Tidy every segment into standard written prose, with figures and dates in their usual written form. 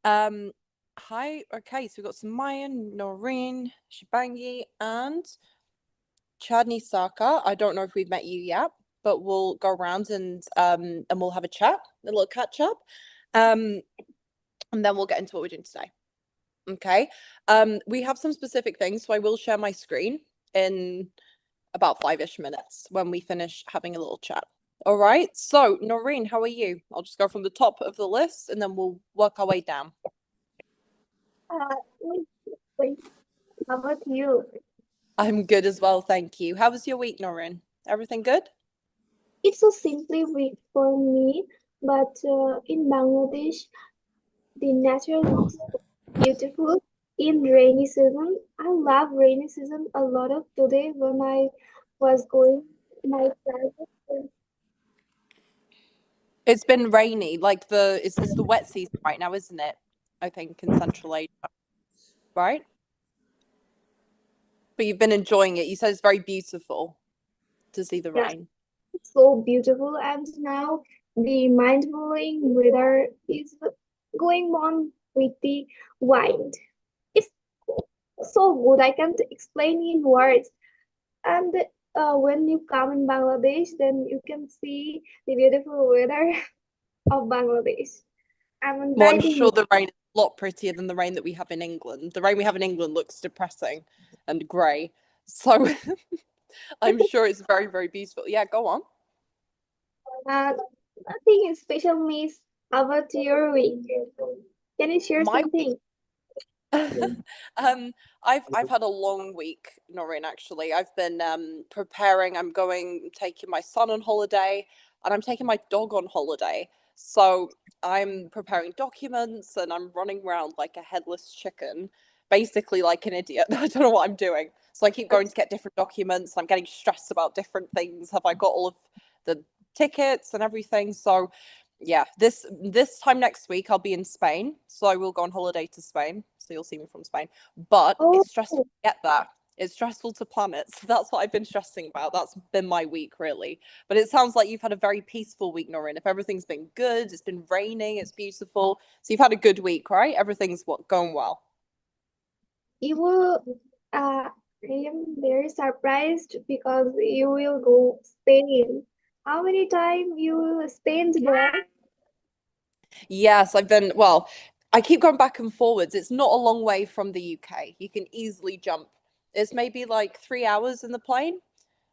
Um, Hi. Okay, so we've got Samaya, Noreen, Shibangi, and Chadney Saka. I don't know if we've met you yet, but we'll go around and we'll have a chat, a little catch up. Um, and then we'll get into what we're doing today. Okay. We have some specific things, so I will share my screen in about 5-ish minutes when we finish having a little chat. All right. So, Noreen, how are you? I'll just go from the top of the list and then we'll work our way down. Uh, wait, how about you? I'm good as well, thank you. How was your week, Noreen? Everything good? It's so simply weak for me, but in Bangladesh, the nature looks beautiful in rainy season. I love rainy season a lot of today when I was going my classes. It's been rainy, like it's the wet season right now, isn't it? I think in Central Asia, right? But you've been enjoying it. You said it's very beautiful to see the Yes, rain. it's so beautiful, and now the mind-blowing weather is going on with the wind. It's so good. I can't explain in words. And when you come in Bangladesh, then you can see the beautiful weather of Bangladesh. I'm Well, I'm inviting sure you. the rain is a lot prettier than the rain that we have in England. The rain we have in England looks depressing and grey. So I'm sure it's very, very beautiful. Yeah, go on. Uh, Nothing special, Miss. How about your week? Can you share My week. something? um, I've had a long week, Noreen, actually. I've been preparing. Taking my son on holiday, and I'm taking my dog on holiday. So I'm preparing documents and I'm running around like a headless chicken, basically like an idiot. I don't know what I'm doing. So I keep going to get different documents. I'm getting stressed about different things. Have I got all of the tickets and everything? So yeah, this time next week I'll be in Spain, so I will go on holiday to Spain. So you'll see me from Spain. But Oh, it's stressful to get there. It's stressful to plan it. So that's what I've been stressing about. That's been my week really. But it sounds like you've had a very peaceful week, Noreen. If everything's been good, it's been raining, it's beautiful. So you've had a good week, right? Everything's what going well. you will. I am very surprised because you will go Spain. How many time you will spend there? Yes, I've been, well, I keep going back and forwards. It's not a long way from the UK. You can easily jump. It's maybe like 3 hours in the plane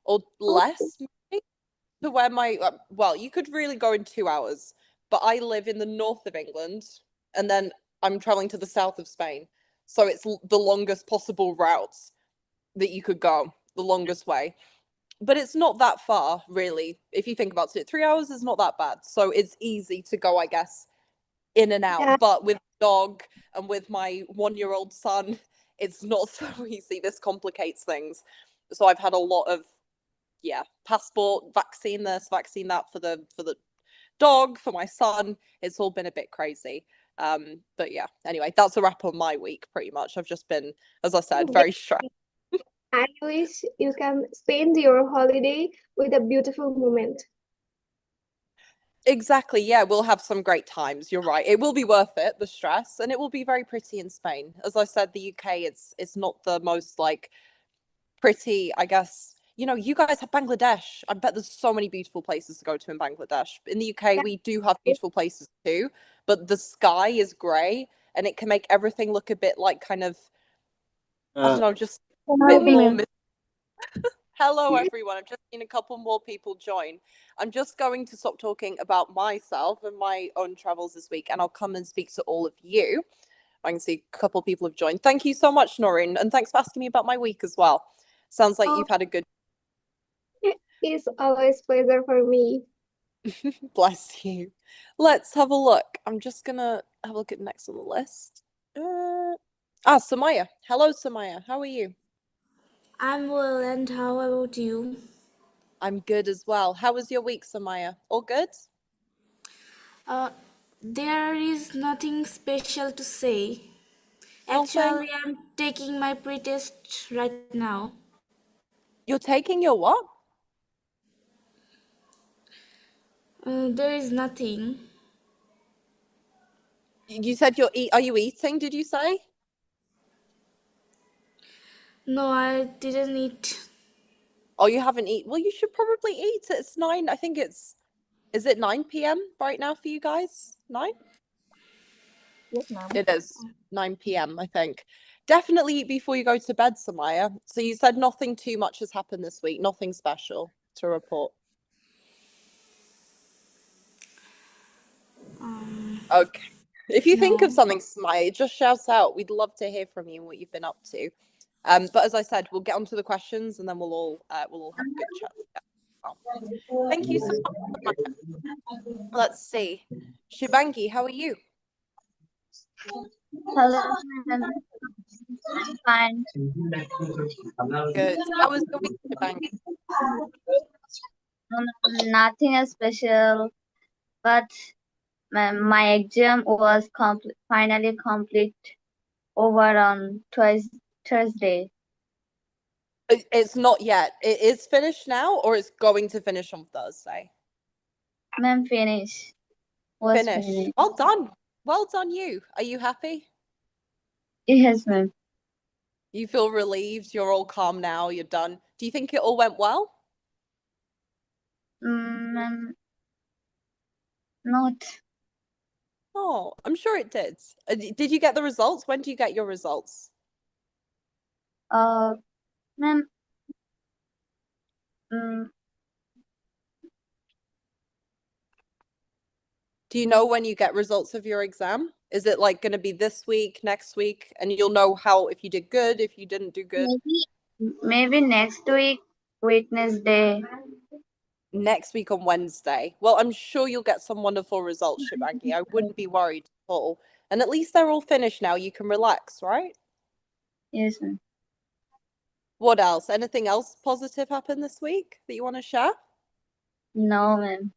or Oh, less, maybe, to where well, you could really go in 2 hours, but I live in the north of England and then I'm traveling to the south of Spain. So it's the longest possible route that you could go, the longest way. But it's not that far, really. If you think about it, 3 hours is not that bad. So it's easy to go, I guess, in and yeah. out. But with dog and with my 1-year-old son, it's not so easy. This complicates things. So I've had a lot of passport, vaccine this, vaccine that for the dog, for my son. It's all been a bit crazy. But yeah, anyway, that's a wrap on my week pretty much. I've just been, as I said, very stressed. I wish you can spend your holiday with a beautiful moment. Exactly. Yeah, we'll have some great times. You're right. It will be worth it, the stress, and it will be very pretty in Spain. As I said, the UK, it's not the most like pretty, I guess. You know, you guys have Bangladesh. I bet there's so many beautiful places to go to in Bangladesh. In the UK, Yeah, we do have beautiful places too, but the sky is grey and it can make everything look a bit like kind of, I don't know, just a bit more. Hello, everyone. I've just seen a couple more people join. I'm just going to stop talking about myself and my own travels this week, and I'll come and speak to all of you. I can see a couple people have joined. Thank you so much, Noreen, and thanks for asking me about my week as well. Sounds like oh, you've had a good. it's always pleasure for me. Bless you. Let's have a look. I'm just gonna have a look at next on the list. Samaya. Hello, Samaya. How are you? I'm well, and how about you? I'm good as well. How was your week, Samaya? All good? Uh, there is nothing special to say. Nothing. Actually, I'm taking my pre-test right now. You're taking your what? There is nothing. You said are you eating, did you say? No, I didn't eat. Oh, you haven't eaten. Well, you should probably eat. It's 9. I think is it 9 p.m. right now for you guys? 9? Yes, ma'am. It is 9 p.m., I think. Definitely eat before you go to bed, Samaya. So you said nothing too much has happened this week, nothing special to report. Okay. If you think of No. something, Samaya, just shout out. We'd love to hear from you and what you've been up to. But as I said, we'll get onto the questions and then we'll all have a good chat. Thank you so much. Let's see. Shibangi, how are you? Hello, ma'am. I'm fine. Good. How was your week, Shibangi? Nothing special, but my exam was finally complete over on Thursday. It's not yet. It is finished now, or it's going to finish on Thursday. Ma'am, finish. Was finished. Well done. Well done, you. Are you happy? Yes, ma'am. You feel relieved? You're all calm now. You're done. Do you think it all went well? Ma'am, not. Oh, I'm sure it did. Did you get the results? When do you get your results? Ma'am. Do you know when you get results of your exam? Is it like going to be this week, next week, and you'll know how if you did good, if you didn't do good? Maybe next week, Wednesday. Next week on Wednesday. Well, I'm sure you'll get some wonderful results, Shibangi. I wouldn't be worried at all. And at least they're all finished now. You can relax, right? Yes, ma'am. What else? Anything else positive happened this week that you want to share? No, ma'am.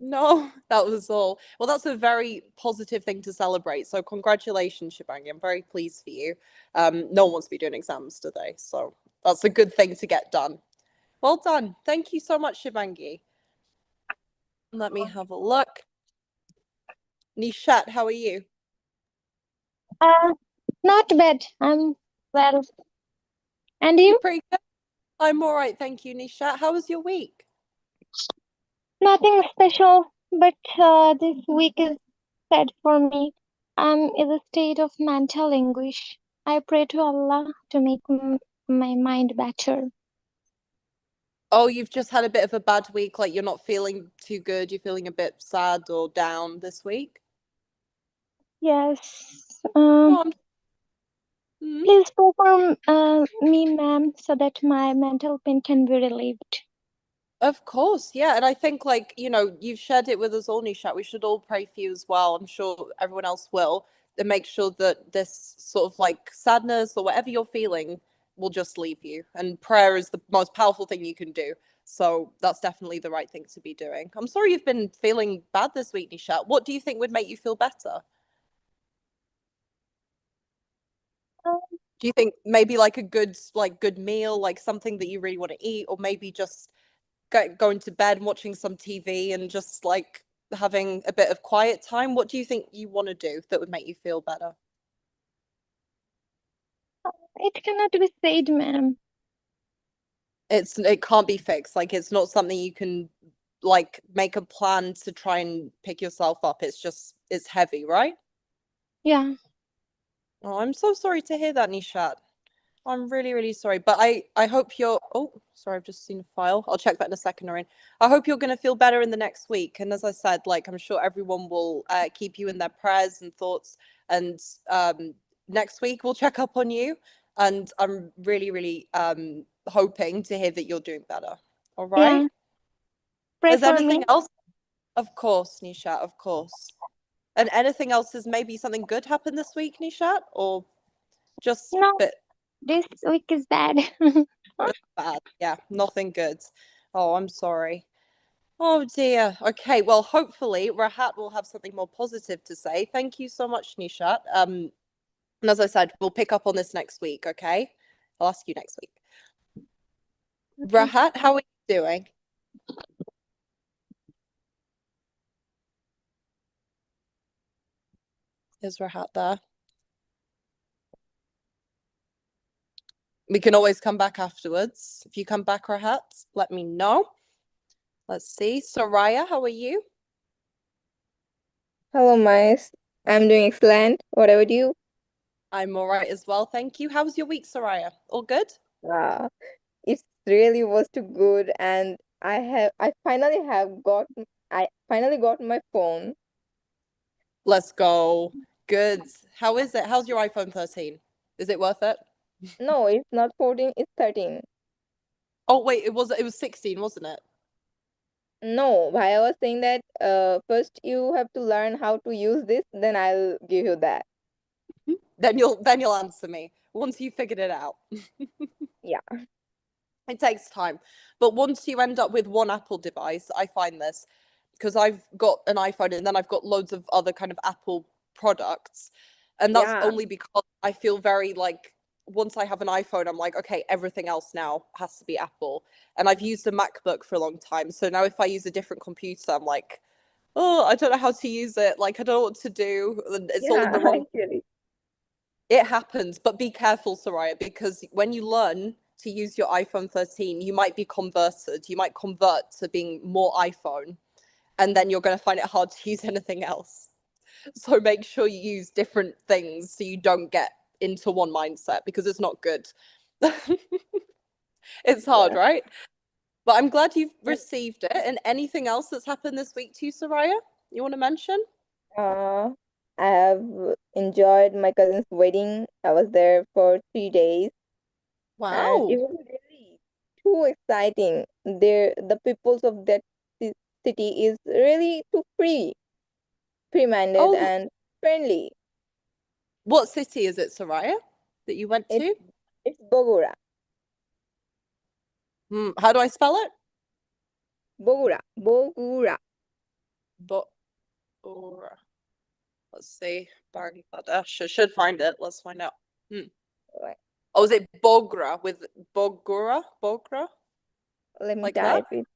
No, that was all. Well, that's a very positive thing to celebrate. So congratulations, Shibangi. I'm very pleased for you. No one wants to be doing exams today, so that's a good thing to get done. Well done. Thank you so much, Shibangi. Let me have a look. Nishat, how are you? Not bad. I'm well. And You're you? pretty good. I'm all right, thank you, Nishat. How was your week? Nothing special, but this week is sad for me. I'm in a state of mental anguish. I pray to Allah to make my mind better. Oh, you've just had a bit of a bad week, like you're not feeling too good, you're feeling a bit sad or down this week? Yes. Oh, Mhm. Please pray for me, ma'am, so that my mental pain can be relieved. Of course, yeah. And I think, like, you've shared it with us all, Nishat. We should all pray for you as well. I'm sure everyone else will. And make sure that this sort of like sadness or whatever you're feeling will just leave you. And prayer is the most powerful thing you can do. So that's definitely the right thing to be doing. I'm sorry you've been feeling bad this week, Nishat. What do you think would make you feel better? Um, Do you think maybe like a good meal, like something that you really want to eat, or maybe just going to bed and watching some TV and just like having a bit of quiet time? What do you think you want to do that would make you feel better? it cannot be said, ma'am. It can't be fixed. Like it's not something you can like make a plan to try and pick yourself up. It's heavy, right? Yeah. Oh, I'm so sorry to hear that, Nishat. I'm really, really sorry. But I hope you're sorry, I've just seen a file. I'll check that in a second, Noreen. I hope you're gonna feel better in the next week. And as I said, like I'm sure everyone will keep you in their prayers and thoughts. And next week we'll check up on you. And I'm really, really hoping to hear that you're doing better. All right. Yeah. Pray Is for anything me. else? Of course, Nishat, of course. And anything else, is maybe something good happened this week, Nishat? Or just No, bit this week is bad. bad? Yeah, nothing good. Oh, I'm sorry. Oh dear. Okay, well, hopefully Rahat will have something more positive to say. Thank you so much, Nishat. And as I said, we'll pick up on this next week, okay? I'll ask you next week. Rahat, how are you doing? Is Rahat there? We can always come back afterwards. If you come back, Rahat, let me know. Let's see. Soraya, how are you? Hello, Mice. I'm doing excellent. What about you? I'm all right as well, thank you. How was your week, Soraya? All good? Uh, it really was too good, and I finally got my phone. Let's go. Good. How is it? How's your iPhone 13? Is it worth it? No, it's not 14, it's 13. Oh wait, it was 16, wasn't it? No, but I was saying that first you have to learn how to use this, then I'll give you that. Then you'll answer me once you figured it out. Yeah. It takes time. But once you end up with one Apple device, I find this because I've got an iPhone and then I've got loads of other kind of Apple products. And that's Yeah. only because I feel very like once I have an iPhone, I'm like, okay, everything else now has to be Apple. And I've used a MacBook for a long time. So now if I use a different computer, I'm like, oh, I don't know how to use it. Like, I don't know what to do. And it's all in Yeah, the wrong. actually. It happens, but be careful, Soraya, because when you learn to use your iPhone 13, you might be converted. You might convert to being more iPhone, and then you're going to find it hard to use anything else. So make sure you use different things so you don't get into one mindset because it's not good. It's hard, Yeah. right? But I'm glad you've received it. And anything else that's happened this week to you, Soraya? You want to mention? Uh, I have enjoyed my cousin's wedding. I was there for 3 days. And it Wow. was really too exciting. The peoples of that city is really too free-minded Oh, and friendly. what city is it, Soraya, that you went It's to? it's Bogora, How do I spell it? Bogora. But or let's see, Bangladesh. I should find it. Let's find out. Right. Oh, is it Bogra with Bogra, Let me like that? type it.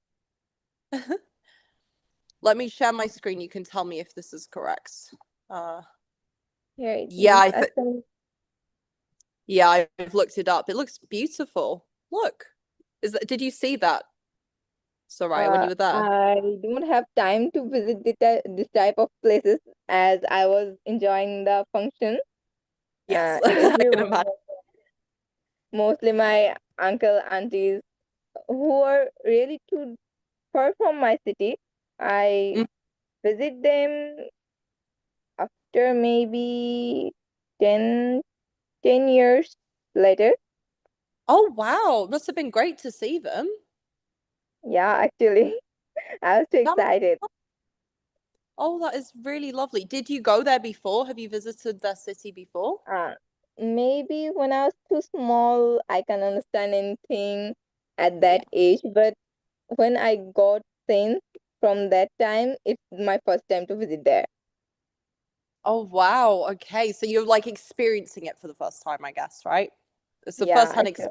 Let me share my screen. You can tell me if this is correct. Uh, Here it yeah, is. yeah, I've looked it up. It looks beautiful. Look, did you see that, Soraya, when you were there? I don't have time to visit this type of places as I was enjoying the function. Yes, It I actually can was imagine. mostly my uncle, aunties who are really too far from my city. I Mm. visit them after maybe 10, 10 years later. Oh wow, must have been great to see them. Yeah, actually, I was too That must excited. Oh, that is really lovely. Did you go there before? Have you visited their city before? Uh, Maybe when I was too small, I can understand anything at Yeah. that age, but when I got sense from that time, it's my first time to visit there. Oh, wow. Okay. So you're like experiencing it for the first time, I guess, right? It's the Yeah, first hand actually.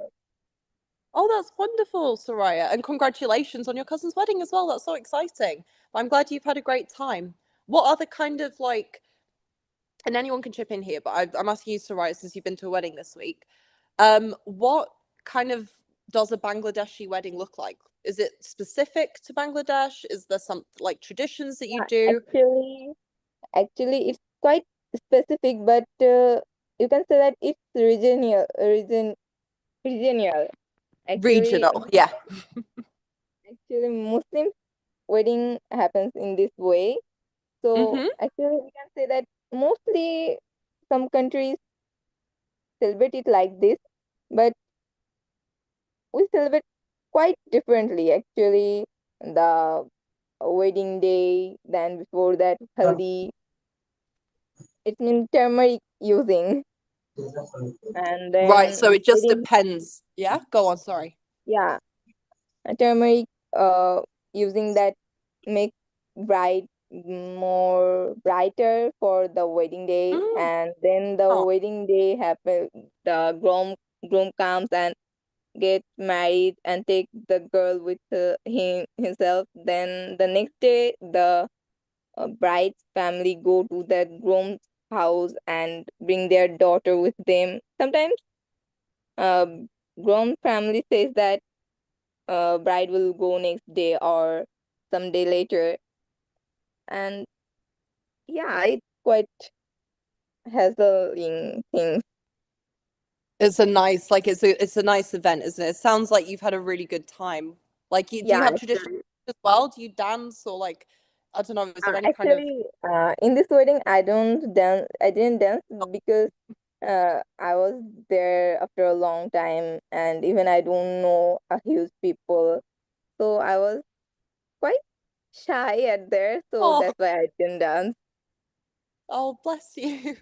Oh, that's wonderful, Soraya. And congratulations on your cousin's wedding as well. That's so exciting. I'm glad you've had a great time. What other kind of like, and anyone can chip in here, but I'm asking you, Soraya, since you've been to a wedding this week. What kind of does a Bangladeshi wedding look like? Is it specific to Bangladesh? Is there some like traditions that you Yeah, do? actually, it's quite specific, but you can say that it's regional. Actually, Regional, yeah. actually, Muslim wedding happens in this way. So Mm-hmm. actually, we can say that mostly some countries celebrate it like this, but we celebrate quite differently. Actually, the wedding day, then before that, haldi. It means turmeric using, and Right, then so it just wedding. depends. Yeah, go on, sorry. Yeah, turmeric using that make bride more brighter for the wedding day, Mm. and then the Oh, wedding day happen, the groom comes and get married and take the girl with him himself. Then the next day the bride's family go to the groom's house and bring their daughter with them. Sometimes grown family says that bride will go next day or some day later, and yeah, it's quite hassling thing. It's a nice, like it's a nice event, isn't it? It sounds like you've had a really good time. Like do you Yeah, have traditions as well? Do you dance or like I don't know, is there any kind of actually, in this wedding, I don't dance. I didn't dance because I was there after a long time, and even I don't know a huge people, so I was quite shy at there. So oh that's why I didn't dance. oh bless you.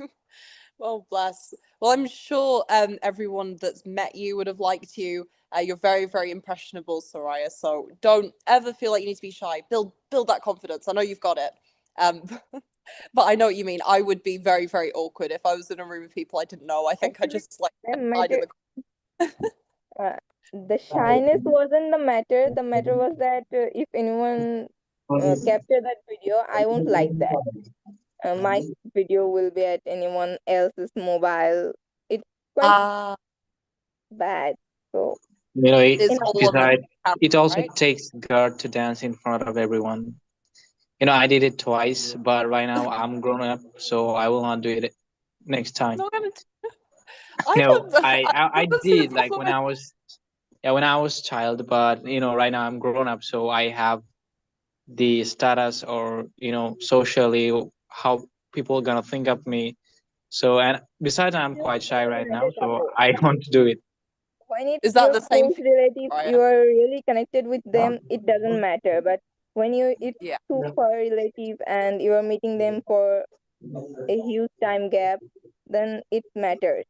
Well, bless. Well, I'm sure everyone that's met you would have liked you. You're very, very impressionable, Soraya. So don't ever feel like you need to be shy. Build that confidence. I know you've got it. Um, but I know what you mean. I would be very, very awkward if I was in a room of people I didn't know. I think I Actually, just like the hide in matter, the. uh, the shyness wasn't the matter. The matter was that if anyone capture that video, I won't like that. My video will be at anyone else's mobile. It's quite Ah, bad. So, You know, it's in all on the besides, camera, it also right? takes guard to dance in front of everyone. You know, I did it twice, but right now I'm grown up, so I will not do it next time. Not gonna. I No, don't. I don't see the did like problem when with. I was, yeah, when I was child, but you know, right now I'm grown up, so I have the status or socially how people gonna think of me. So and besides, I'm you know, quite shy right now, so couple, I want to do it. when it's Is that your the same close for relative, you, you Soraya? are really connected with them, it doesn't matter. But when it's Yeah. too far relative and you are meeting them for a huge time gap, then it matters.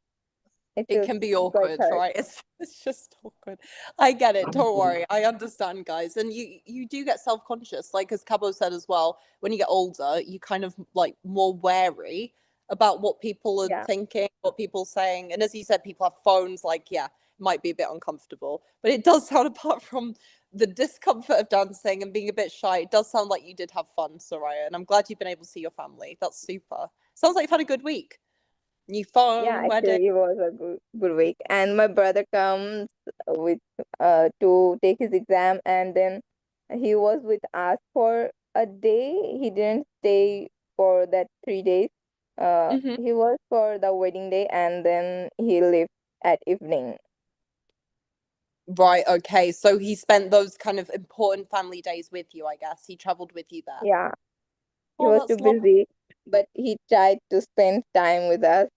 It It feels can be quite awkward, hard. right? It's just awkward. I get it. Don't worry. I understand, guys. And you do get self-conscious, like as Cabo said as well. When you get older, you kind of like more wary about what people are Yeah, thinking, what people saying. And as you said, people have phones. Like, yeah, it might be a bit uncomfortable, but it does sound apart from the discomfort of dancing and being a bit shy, it does sound like you did have fun, Soraya. And I'm glad you've been able to see your family. That's super. Sounds like you've had a good week. New yeah, phone, wedding. actually, it was a good week. And my brother comes with to take his exam, and then he was with us for a day. He didn't stay for that 3 days. Mhm. He was for the wedding day, and then he left at evening. Right, okay. So he spent those kind of important family days with you, I guess. He traveled with you there. Yeah, he Oh, was too that's lovely. busy, but he tried to spend time with us.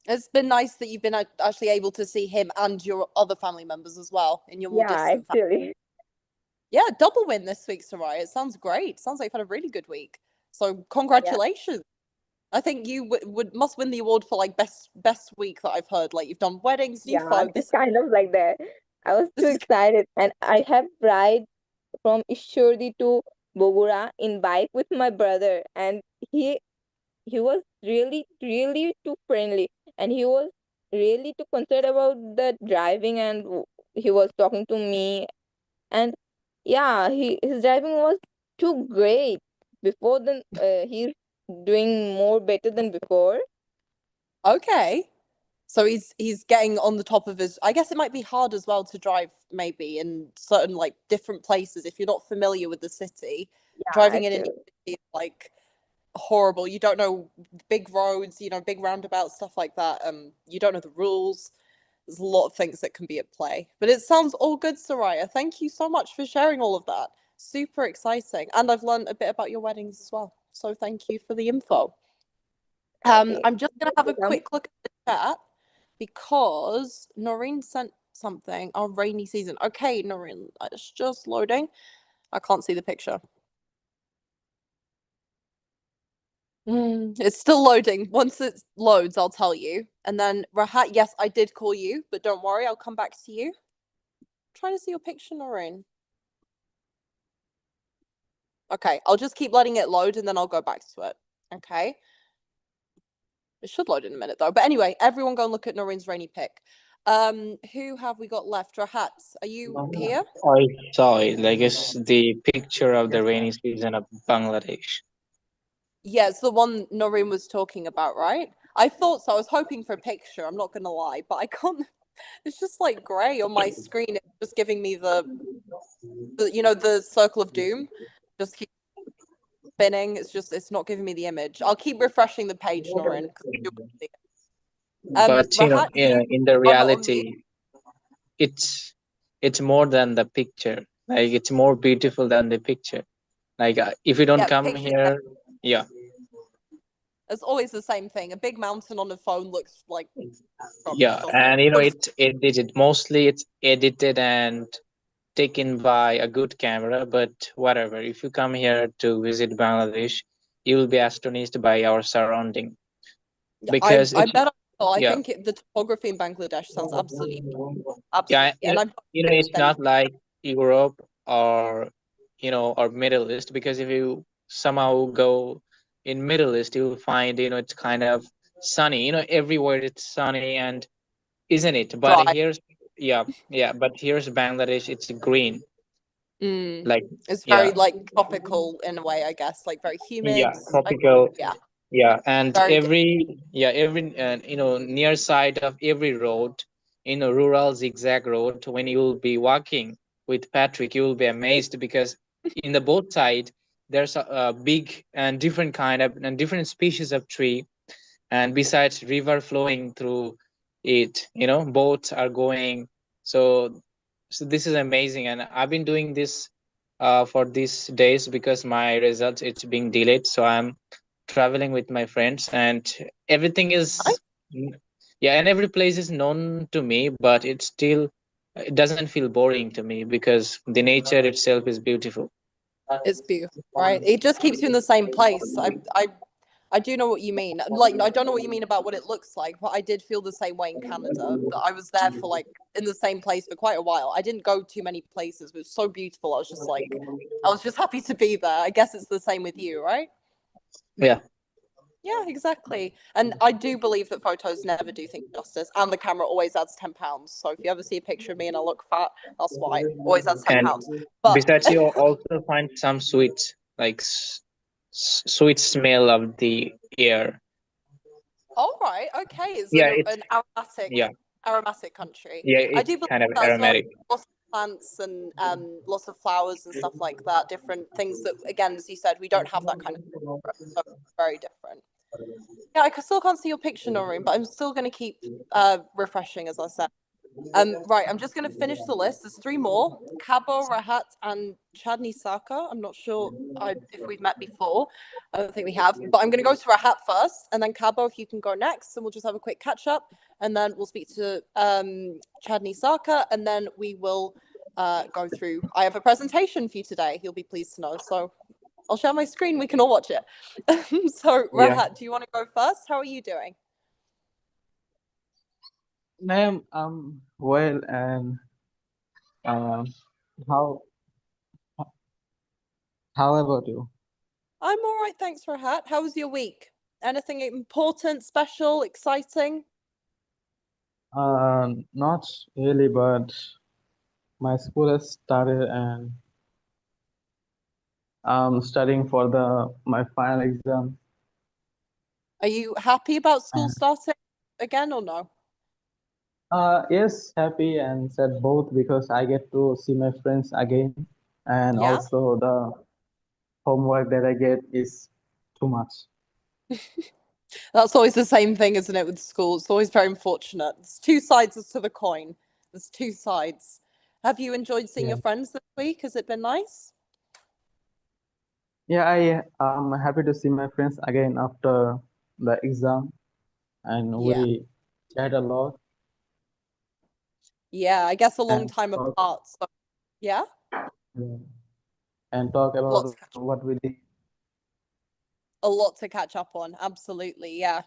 It's been nice that you've been actually able to see him and your other family members as well in your more Yeah, distant family. actually. Yeah, double win this week, Soraya. It sounds great. Sounds like you've had a really good week. So Yeah, congratulations. I think you would must win the award for like best week that I've heard. Like you've done weddings, new yeah, phone. This kind of like that. I was too this is excited, and I have bride from Ishori to Bogura in bike with my brother, and he he was really too friendly, and he was really too concerned about the driving, and he was talking to me, and yeah, his driving was too great. Before then, he's doing more better than before. okay. So he's getting on the top of his. I guess it might be hard as well to drive maybe in certain like different places if you're not familiar with the city. Yeah, Driving in a new actually. city is like horrible. You don't know big roads, big roundabouts, stuff like that. You don't know the rules. There's a lot of things that can be at play. But it sounds all good, Soraya. Thank you so much for sharing all of that. Super exciting. And I've learned a bit about your weddings as well. So thank you for the info. Okay. I'm just gonna have a Welcome. quick look at the chat because Noreen sent something. Our rainy season. Okay, Noreen, it's just loading. I can't see the picture. It's still loading. Once it loads, I'll tell you. And then Rahat, yes, I did call you, but don't worry, I'll come back to you. Trying to see your picture, Noreen. Okay, I'll just keep letting it load and then I'll go back to it. Okay. It should load in a minute though. But anyway, everyone go and look at Noreen's rainy pic. Who have we got left? Rahat, are you here? I saw it, like it's the picture of the rainy season of Bangladesh. Yeah, it's the one Noreen was talking about, right? I thought so. I was hoping for a picture. I'm not gonna lie, but I can't. It's just like grey on my screen. It's just giving me the the circle of doom. Just keep spinning. It's not giving me the image. I'll keep refreshing the page, Noreen. 'Cause I do wanna see it. But Rahat, you in the are not on mute. reality, it's more than the picture. Like it's more beautiful than the picture. Like if you don't Yeah, come pictures. here, yeah, It's always the same thing. A big mountain on a phone looks like rubbish, yeah, doesn't it? and Looks- it's edited and taken by a good camera. But whatever, if you come here to visit Bangladesh, you will be astonished by our surrounding yeah, because I it's bet I will. I yeah. think the topography in Bangladesh sounds absolutely Yeah, absolutely. And I've it's not like Europe or or Middle East, because if you somehow go in Middle East, you will find it's kind of sunny. Everywhere it's sunny, and isn't it? But dry. here's but here's Bangladesh. It's green, Mm. like It's yeah, very like tropical in a way, I guess, like very humid. tropical. Yeah, And very every near side of every road, rural zigzag road, when you will be walking with Patrick, you will be amazed because in the both side there's a big and different kind of and different species of tree, and besides river flowing through it, boats are going. So this is amazing, and I've been doing this for these days because my results it's being delayed, so I'm traveling with my friends, and everything nice. is and every place is known to me, but it doesn't feel boring to me because the nature itself is beautiful. It's beautiful, right? It just keeps you in the same place. I do know what you mean. Like, I don't know what you mean about what it looks like, but I did feel the same way in Canada. That I was there for like in the same place for quite a while. I didn't go too many places. It was so beautiful. I was just happy to be there. I guess it's the same with you, right? Yeah. Yeah, exactly. And I do believe that photos never do things justice, and the camera always adds £10. So if you ever see a picture of me and I look fat, that's why. Always adds £10. And But besides, you also find some sweets, like sweet smell of the air. all right, okay, it's Yeah, it's an aromatic country. yeah, I it's do believe kind of that as well. aromatic. Lots of plants and lots of flowers and stuff like that. Different things that, again, as you said, we don't have that kind of so very different. Yeah, I still can't see your picture, Noreen, but I'm still going to keep refreshing, as I said. Right, I'm just going to finish the list. There's 3 more: Cabo, Rahat, and Chadni Saka. I'm not sure if we've met before. I don't think we have, but I'm going to go to Rahat first, and then Cabo, if you can go next, and we'll just have a quick catch up, and then we'll speak to Chadni Saka, and then we will go through. I have a presentation for you today. You'll be pleased to know. So I'll share my screen. We can all watch it. So Yeah. Rahat, do you want to go first? How are you doing? Ma'am, well, and um, how how about you? I'm all right, thanks, Rahat. How was your week? Anything important, special, exciting? Not really, but my school has started, and I'm studying for my final exam. Are you happy about school And starting again or no? yes, happy and sad both because I get to see my friends again, and Yeah. also the homework that I get is too much. That's always the same thing, isn't it, with school? It's always very unfortunate. There's 2 sides to the coin. There's 2 sides. Have you enjoyed seeing Yeah. your friends this week? Has it been nice? Yeah, I am happy to see my friends again after the exam, and Yeah. we chat a lot Yeah, I guess a long and time talk, apart. So, yeah, yeah, and talk lots about to catch, what we did. a lot to catch up on. Absolutely, yeah.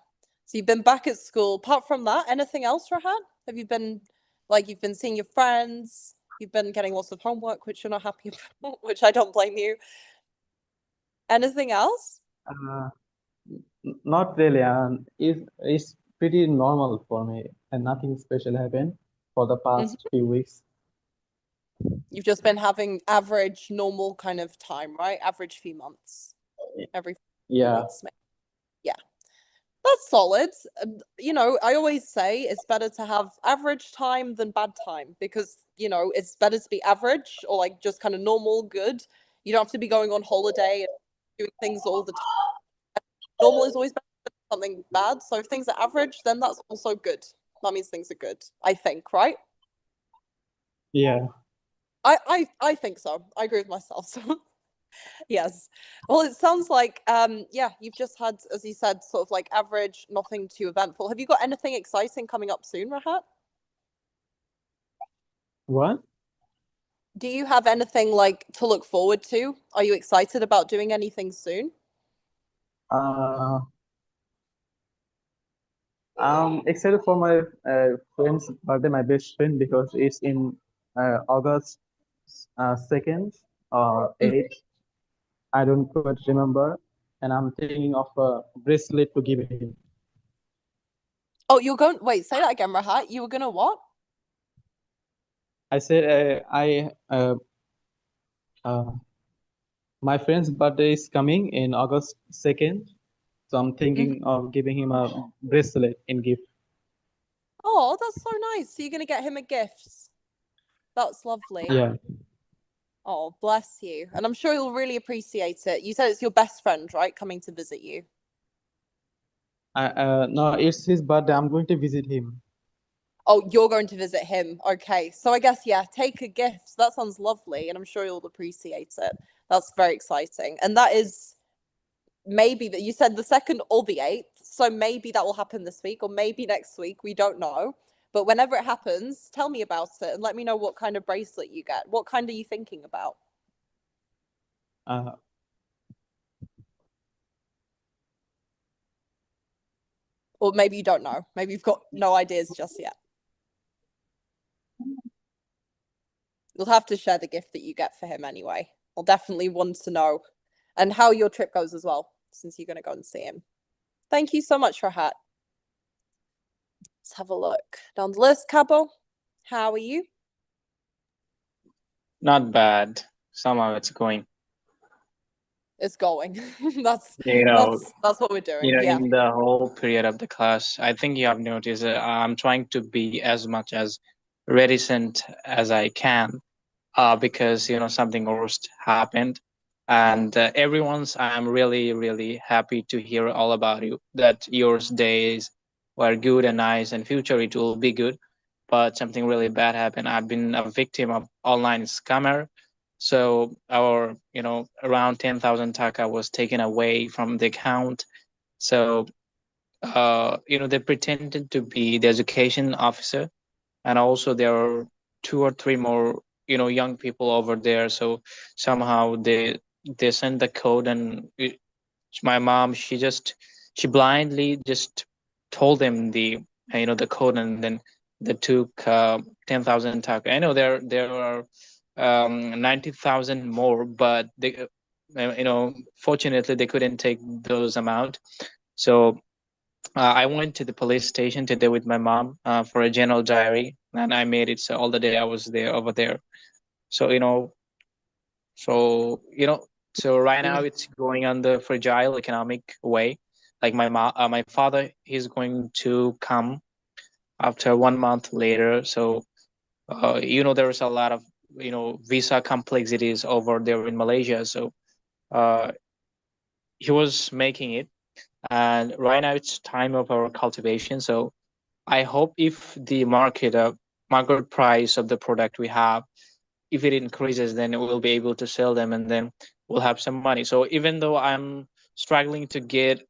So you've been back at school. Apart from that, anything else, Rahat? Have you been you've been seeing your friends? You've been getting lots of homework, which you're not happy about, which I don't blame you. Anything else? Uh, Not really. It's pretty normal for me, and nothing special happened for the past few weeks. You've just been having average, normal kind of time, right? Average few months. Every Yeah. wants me. Yeah, that's solid. You know, I always say it's better to have average time than bad time because, you know, it's better to be average or like just kind of normal, good. You don't have to be going on holiday and doing things all the time. Normal is always better than something bad. So if things are average, then that's also good. That means things are good, I think, right? Yeah. I think so. I agree with myself. So yes. Well, it sounds like yeah, you've just had, as you said, sort of like average, nothing too eventful. Have you got anything exciting coming up soon, Rahat? What? Do you have anything like to look forward to? Are you excited about doing anything soon? I'm excited for my friend's birthday, my best friend, because it's in August 2nd or 8th. I don't quite remember. And I'm thinking of a bracelet to give him. Oh, you're going, wait, say that again, Rahat. You were gonna what? I said my friend's birthday is coming in August 2nd. So I'm thinking of giving him a bracelet in gift. Oh, that's so nice. So you're gonna get him a gift. That's lovely. Yeah. Oh, bless you. And I'm sure he'll really appreciate it. You said it's your best friend, right? Coming to visit you. No, it's his birthday. I'm going to visit him. Oh, you're going to visit him. Okay. So I guess, yeah, take a gift. That sounds lovely. And I'm sure you'll appreciate it. That's very exciting. And that is maybe that you said the 2nd or the 8th. So maybe that will happen this week or maybe next week. We don't know. But whenever it happens, tell me about it and let me know what kind of bracelet you get. What kind are you thinking about? Uh, Or maybe you don't know. Maybe you've got no ideas just yet. You'll have to share the gift that you get for him anyway. I'll definitely want to know. And how your trip goes as well, since you're going to go and see him. Thank you so much, Rahat. Let's have a look down the list. Cabo, how are you? Not bad. Somehow it's going. It's going. that's You know, that's what we're doing. you know, Yeah. in the whole period of the class, I think you have noticed I'm trying to be as much as reticent as I can, because you know something worst happened, and I'm really really happy to hear all about you. That your days were good and nice, and future it will be good. But something really bad happened. I've been a victim of online scammer. So our, you know, around 10,000 taka was taken away from the account. So, you know, they pretended to be the education officer, and also there are 2 or 3 more, you know, young people over there. So somehow they sent the code, and my mom, she blindly just told them the, you know, the code, and then they took 10,000 taka. I know there are 90,000 more, but they, you know, fortunately they couldn't take those amount. So I went to the police station today with my mom for a general diary, and I made it. So all the day I was there over there. So you know, so right now it's going on the fragile economic way. Like my father, he's going to come after 1 month later. So you know, there's a lot of, you know, visa complexities over there in Malaysia. So uh, he was making it, and right now it's time of our cultivation. So I hope if the market price of the product we have, if it increases, then we'll be able to sell them, and then we'll have some money. So even though I'm struggling to get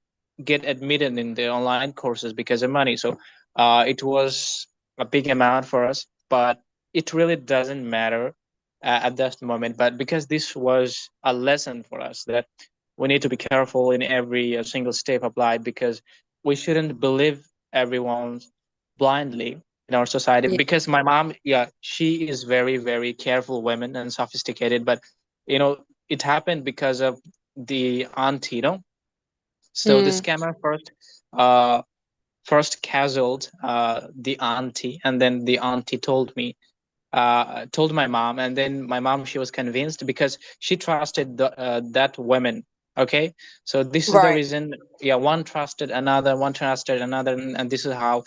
admitted in the online courses because of money, so it was a big amount for us, but it really doesn't matter at that moment. But because this was a lesson for us that we need to be careful in every single step applied, because we shouldn't believe everyone blindly in our society. Yeah. Because my mom, yeah, she is very very careful woman and sophisticated, but you know, it happened because of the auntie, you know. So the scammer first castled the auntie, and then the auntie told my mom, and then my mom, she was convinced because she trusted that woman Okay, so this is the Right. reason. Yeah, one trusted another, and this is how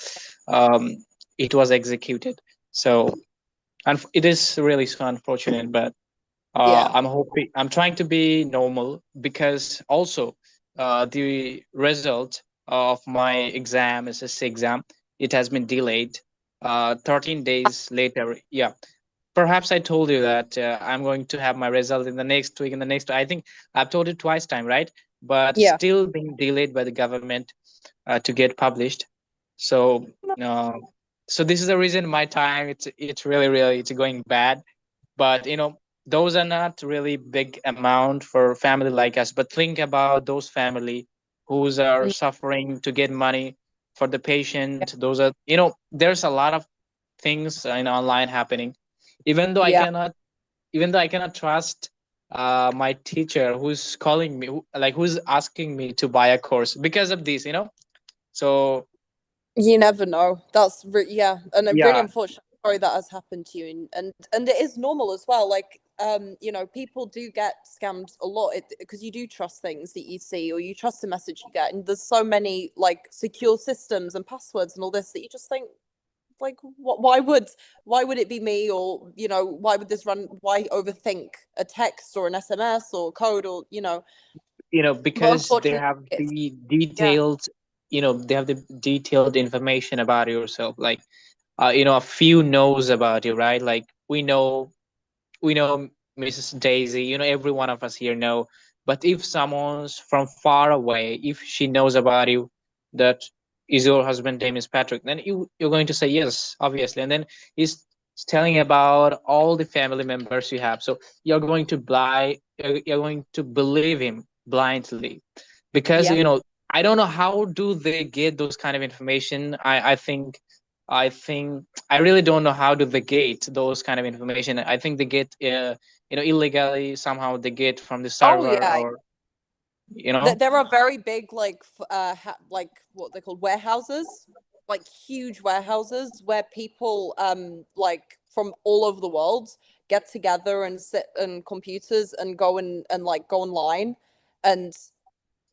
it was executed. So, and it is really so unfortunate, but Yeah. I'm trying to be normal, because also the result of my exam, SSC exam, it has been delayed 13 days later. Yeah, perhaps I told you that I'm going to have my result in the next week, I think I've told it twice time, right? But Yeah. still being delayed by the government to get published. So uh, so this is the reason my time, it's really it's going bad. But those are not really big amount for family like us, but think about those family who's are Mm, suffering to get money for the patient. Those are, there's a lot of things in online happening. even though i yeah. cannot Even though I cannot trust my teacher who's calling me, who's asking me to buy a course because of this. So You never know. Yeah, and I'm really yeah, unfortunate. Sorry that has happened to you, and it is normal as well. Like, people do get scammed a lot because you do trust things that you see, or you trust the message you get, and there's so many like secure systems and passwords and all this that you just think, like, why would it be me, or why would this run? Why overthink a text or an SMS or code, or But because they unfortunately, have it's the yeah. detailed, they have the detailed information about yourself. Like, a few knows about you, right? Like, we know Mrs. Daisy, every one of us here know. But if someone's from far away, if she knows about you, that is your husband name is Patrick, then you're going to say yes, obviously. And then he's telling about all the family members you have. So you're going to believe him blindly, because Yeah. I don't know how do they get those kind of information. I think I really don't know how do they get those kind of information. I think they get illegally somehow. They get from the Oh server, yeah. or you know. There are very big, like, like what they're called, warehouses, like huge warehouses where people, like from all over the world get together and sit on computers and go online and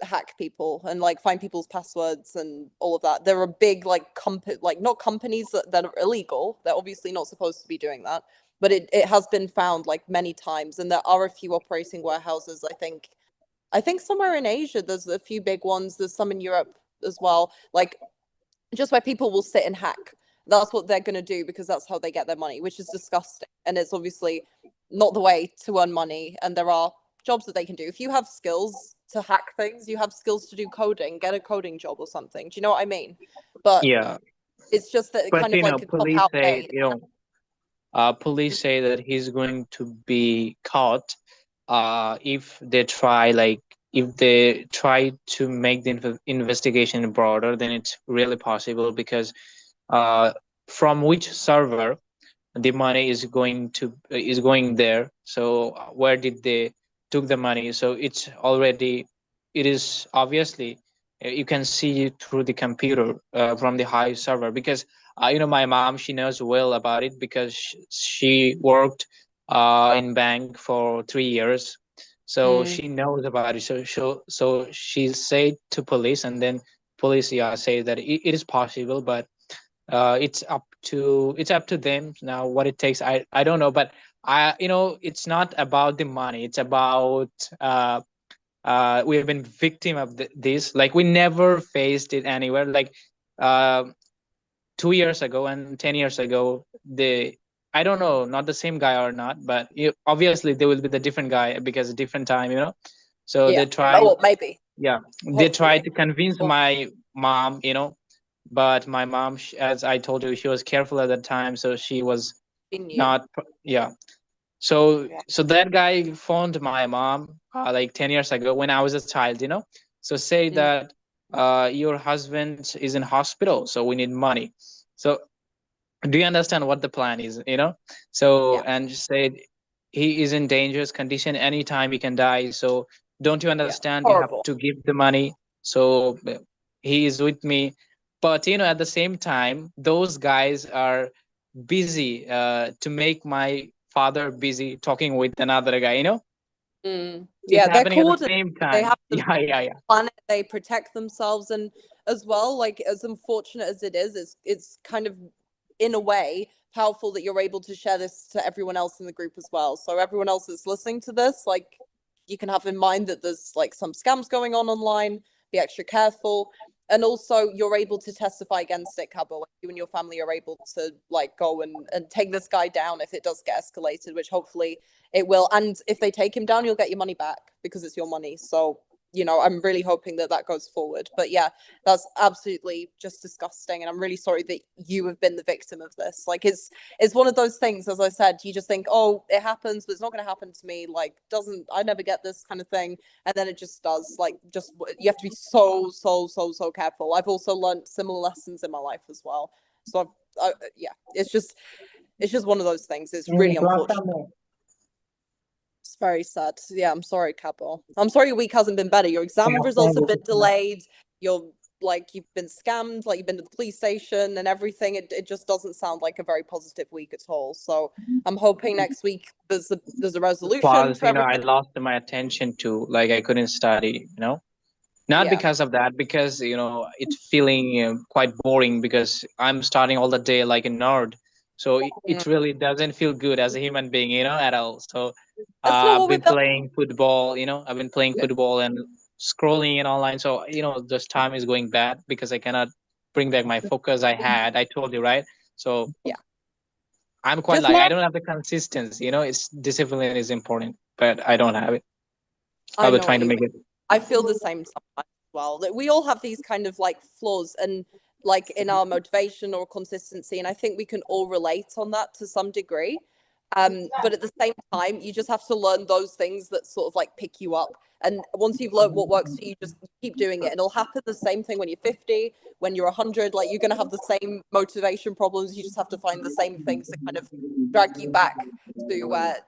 hack people and like find people's passwords and all of that. There are big, like, like, not companies that are illegal. They're obviously not supposed to be doing that, but it has been found like many times, and there are a few operating warehouses. I think somewhere in Asia, there's a few big ones. There's some in Europe as well. Like, just where people will sit and hack. That's what they're going to do because that's how they get their money, which is disgusting. And it's obviously not the way to earn money. And there are jobs that they can do. If you have skills to hack things, you have skills to do coding, get a coding job or something. Do you know what I mean? But Yeah, it's just that it but kind of like a cop out way. police say that he's going to be caught if they try, to make the investigation broader. Then it's really possible, because uh, from which server the money is going there. So where did they took the money? So it is obviously, you can see it through the computer from the Hive server, because my mom, she knows well about it, because she worked in bank for 3 years. So Mm, she knows about it. So she said to police, and then police, yeah, say that it is possible, but it's up to them now what it takes. I don't know, but it's not about the money. It's about we have been victim of this. Like, we never faced it anywhere. Like, uh 2 years ago and 10 years ago, I don't know, not the same guy or not, but obviously there will be the different guy, because different time. So yeah. they tried, Oh, well, maybe. yeah, they tried Hopefully. to convince Or my mom. But my mom, as I told you, she was careful at that time, so she was continue. not. Yeah. So Yeah. so that guy phoned my mom like 10 years ago when I was a child. So say Mm, that your husband is in hospital, so we need money. So do you understand what the plan is? So, yeah. and said he is in dangerous condition, anytime he can die. So don't you Yeah. understand, you have Horrible. to give the money. So he is with me. But at the same time, those guys are busy to make my father busy talking with another guy. Mm. It's Yeah, they're happening at the coordinated. same They time. have to Yeah. plan it, they protect themselves, and as well, like as unfortunate as it is, it's kind of in a way powerful that you're able to share this to everyone else in the group as well. So everyone else that's listening to this, like you can have in mind that there's like some scams going on online, be extra careful. And also you're able to testify against it, Cabo. Like, you and your family are able to like go and take this guy down if it does get escalated, which hopefully it will. And if they take him down, you'll get your money back because it's your money. So, you know, I'm really hoping that that goes forward. But yeah, that's absolutely just disgusting. And I'm really sorry that you have been the victim of this. Like, it's one of those things, as I said, you just think, oh, it happens, but it's not going to happen to me. Like, I never get this kind of thing. And then it just does. Like, just, you have to be so careful. I've also learned similar lessons in my life as well. So, yeah, it's just one of those things. It's really unfortunate. It's very sad. Yeah, I'm sorry, Capo. I'm sorry your week hasn't been better. Your exam results have been delayed. You've been scammed, like you've been to the police station and everything. It just doesn't sound like a very positive week at all. So I'm hoping next week there's a resolution Plus, to I everything. lost my attention too. Like I couldn't study, Not Yeah. because of that, because it's feeling quite boring because I'm starting all the day like a nerd. So it really doesn't feel good as a human being, at all. So That's not I've what we're been playing football, I've been playing football and scrolling and online. So, this time is going bad because I cannot bring back my focus I had. I told you, right? So Yeah. I'm quite Just like, I don't have the consistency, it's discipline is important, but I don't have it. I I'll be know trying what to you make mean. it. I feel the same sometimes as well. That we all have these kind of like flaws and like in our motivation or consistency, and I think we can all relate on that to some degree. But at the same time, you just have to learn those things that sort of like pick you up. And once you've learned what works for you, just keep doing it. And it'll happen the same thing when you're 50, when you're 100. Like, you're going to have the same motivation problems. You just have to find the same things that kind of drag you back to the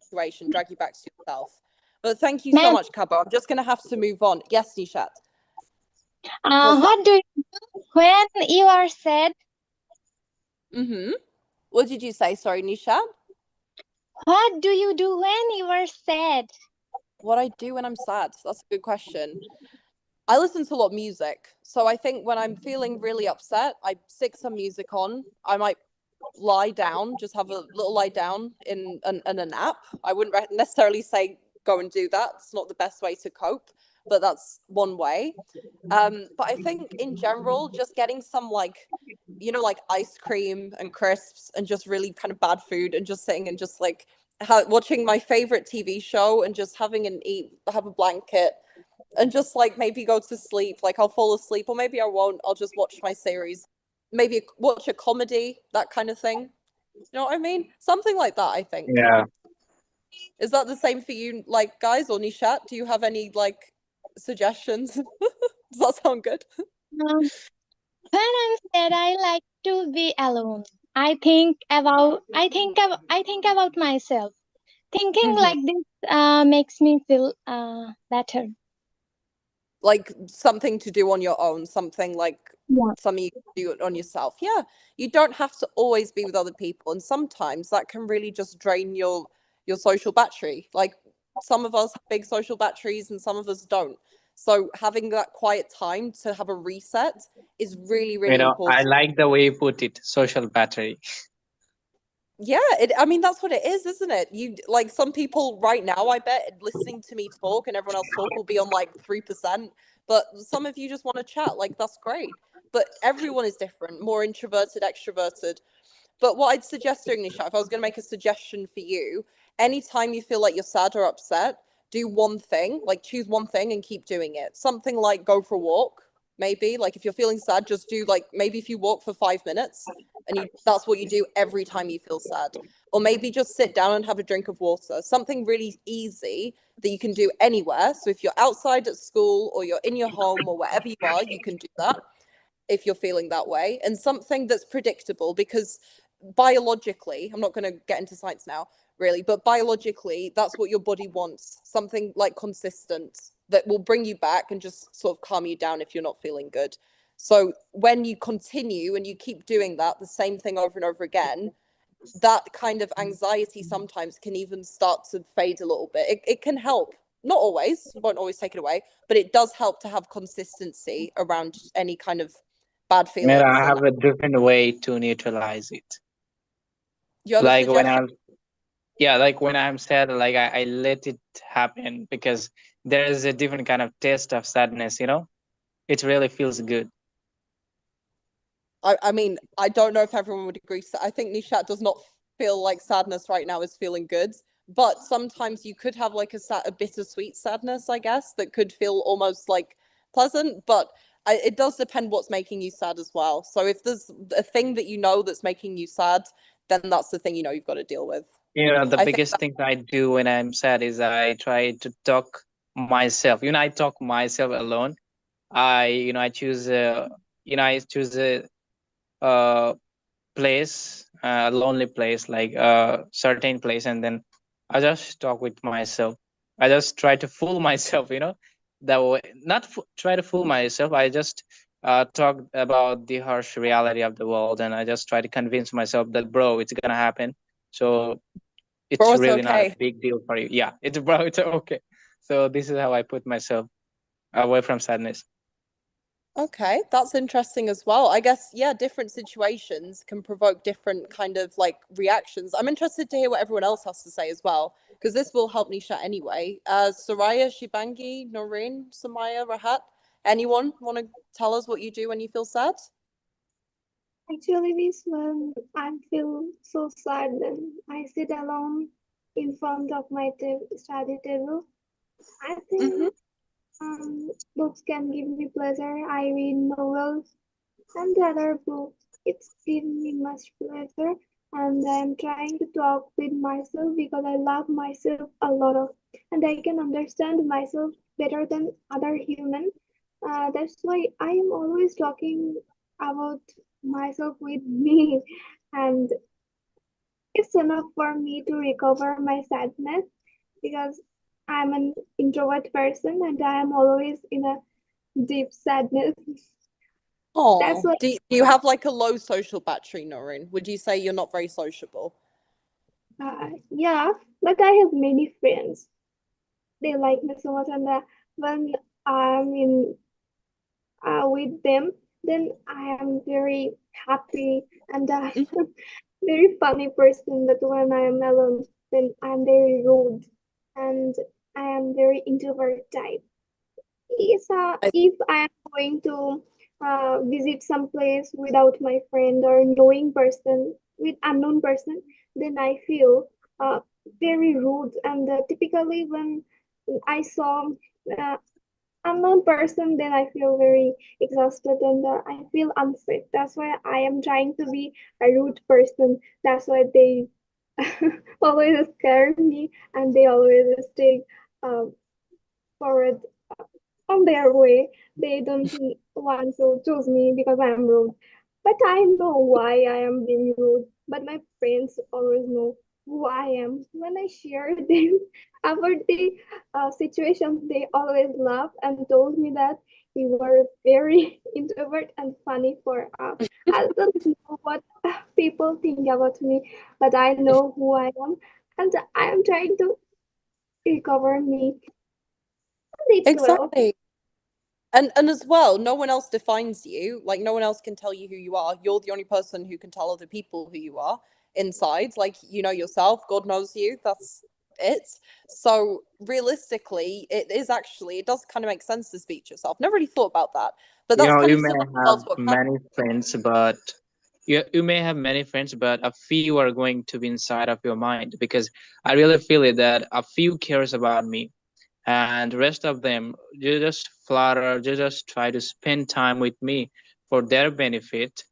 situation, drag you back to yourself. But thank you so Ma'am. much, Cabo. I'm just going to have to move on. Yes, Nishat. What do you do when you are sad? What did you say? Sorry, Nishat? What do you do when you are sad? What I do when I'm sad? That's a good question. I listen to a lot of music. So I think when I'm feeling really upset, I stick some music on. I might lie down, just have a little lie down in a nap. I wouldn't necessarily say go and do that. It's not the best way to cope, but that's one way. But I think in general, just getting some like ice cream and crisps and just really kind of bad food and just sitting and just like watching my favorite TV show and just having have a blanket and just like maybe go to sleep. Like, I'll fall asleep, or maybe I won't. I'll just watch my series, maybe watch a comedy, that kind of thing. You know what I mean? Something like that, I think. Yeah. Is that the same for you, like, guys, or Nishat? Do you have any like suggestions? Does that sound good? When I'm sad, I like to be alone. I think about myself. Thinking like this makes me feel better. Like something to do on your own, something like Yeah. something you can do on yourself. Yeah, you don't have to always be with other people, and sometimes that can really just drain your social battery. Like, some of us have big social batteries and some of us don't. So having that quiet time to have a reset is really, really I important. like the way you put it, social battery. Yeah, I mean, that's what it is, isn't it? You like, some people right now, I bet, listening to me talk and everyone else talk will be on like 3%, but some of you just want to chat. Like, that's great. But everyone is different, more introverted, extroverted. But what I'd suggest doing, Nisha, if I was going to make a suggestion for you, anytime you feel like you're sad or upset, do one thing, like choose one thing and keep doing it. Something like go for a walk, maybe. Like, if you're feeling sad, just do like, maybe if you walk for 5 minutes and that's what you do every time you feel sad. Or maybe just sit down and have a drink of water. Something really easy that you can do anywhere. So if you're outside at school or you're in your home or wherever you are, you can do that if you're feeling that way. And something that's predictable, because biologically, I'm not going to get into science now, really, but biologically, that's what your body wants. Something like consistent that will bring you back and just sort of calm you down if you're not feeling good. So when you continue and you keep doing that, the same thing over and over again, that kind of anxiety sometimes can even start to fade a little bit. It can help. Not always, won't always take it away, but it does help to have consistency around any kind of bad feelings. I And have a different way to neutralize it. you have a Like when suggestion? like when I'm sad, like I let it happen, because there is a different kind of taste of sadness, you know? It really feels good. I mean, I don't know if everyone would agree. I think Nishat does not feel like sadness right now is feeling good, but sometimes you could have like a bittersweet sadness, I guess, that could feel almost like pleasant, but it does depend what's making you sad as well. So if there's a thing that you know that's making you sad, then that's the thing you know you've got to deal with. You know, the I think biggest thing I do when I'm sad is I try to talk myself. You know, I talk myself alone. I choose a place, a lonely place, like a certain place, and then I just talk with myself. I just try to fool myself, you know, that way. Not try to fool myself. I just talk about the harsh reality of the world, and I just try to convince myself that, bro, it's gonna happen. So it's bro, it's really not a okay. big deal for you. Yeah, it's okay. So this is how I put myself away from sadness. Okay, that's interesting as well. I guess, yeah, different situations can provoke different kind of like reactions. I'm interested to hear what everyone else has to say as well, because this will help Nisha anyway. Soraya, Shibangi, Noreen, Samaya, Rahat, anyone want to tell us what you do when you feel sad? Actually, this when I feel so sad, then I sit alone in front of my study table. I think books can give me pleasure. I read novels and other books. It's given me much pleasure, and I'm trying to talk with myself because I love myself a lot of, and I can understand myself better than other human. That's why I am always talking about myself with me, and it's enough for me to recover my sadness because I'm an introvert person and I am always in a deep sadness. That's Oh, why, do you have like a low social battery, Noreen? Would you say you're not very sociable? yeah, but I have many friends. They like me so much, and when I'm in with them, then I am very happy and very funny person. But when I am alone, then I'm very rude and I am very introvert type. If I am going to visit some place without my friend or knowing person with unknown person, then I feel very rude. And typically, when I saw uh, unknown person, then I feel very exhausted and I feel unfit. That's why I am trying to be a rude person. That's why they always scare me and they always stay uh, forward on their way. They don't want to choose me because I am rude. But I know why I am being rude. But my friends always know who I am. When I share them about the situation, they always laugh and told me that you were very introvert and funny for us. I don't know what people think about me, but I know who I am, and I am trying to recover me. And it's well. Exactly. And as well, no one else defines you. Like no one else can tell you who you are. You're the only person who can tell other people who you are inside. Like you know yourself, God knows you. That's it. So realistically, it does kind of make sense to speak to yourself. Never really thought about that. But You that's know, kind you of may similar have to what many friends, but you may have many friends, but a few are going to be inside of your mind, because I really feel it that a few cares about me, and the rest of them, you just flatter, you just try to spend time with me for their benefit,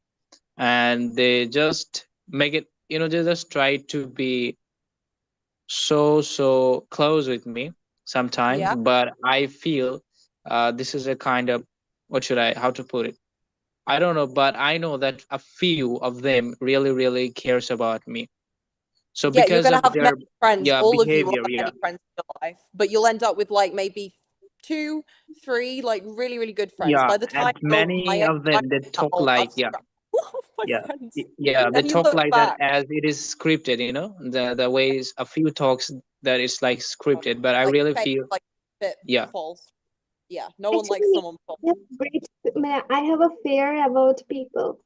and they just make it, you know, they just try to be so close with me sometimes. yeah. But I feel this is a kind of, how to put it, I don't know, but I know that a few of them really cares about me. So Yeah, you're because gonna of have their many friends. All of you will behavior, have many friends in your life, but you'll end up with like maybe 2, 3, like really good friends. yeah, By the and time you're my many age, of I them they talk will like, have yeah, oh my Yeah. friends. Yeah, they And you talk look like back, that as it is scripted, the ways a few talks that it's like scripted, but I like really fake, feel, like bit yeah. false. Yeah, no one likes Actually, someone false. I have great, I have a fear about people.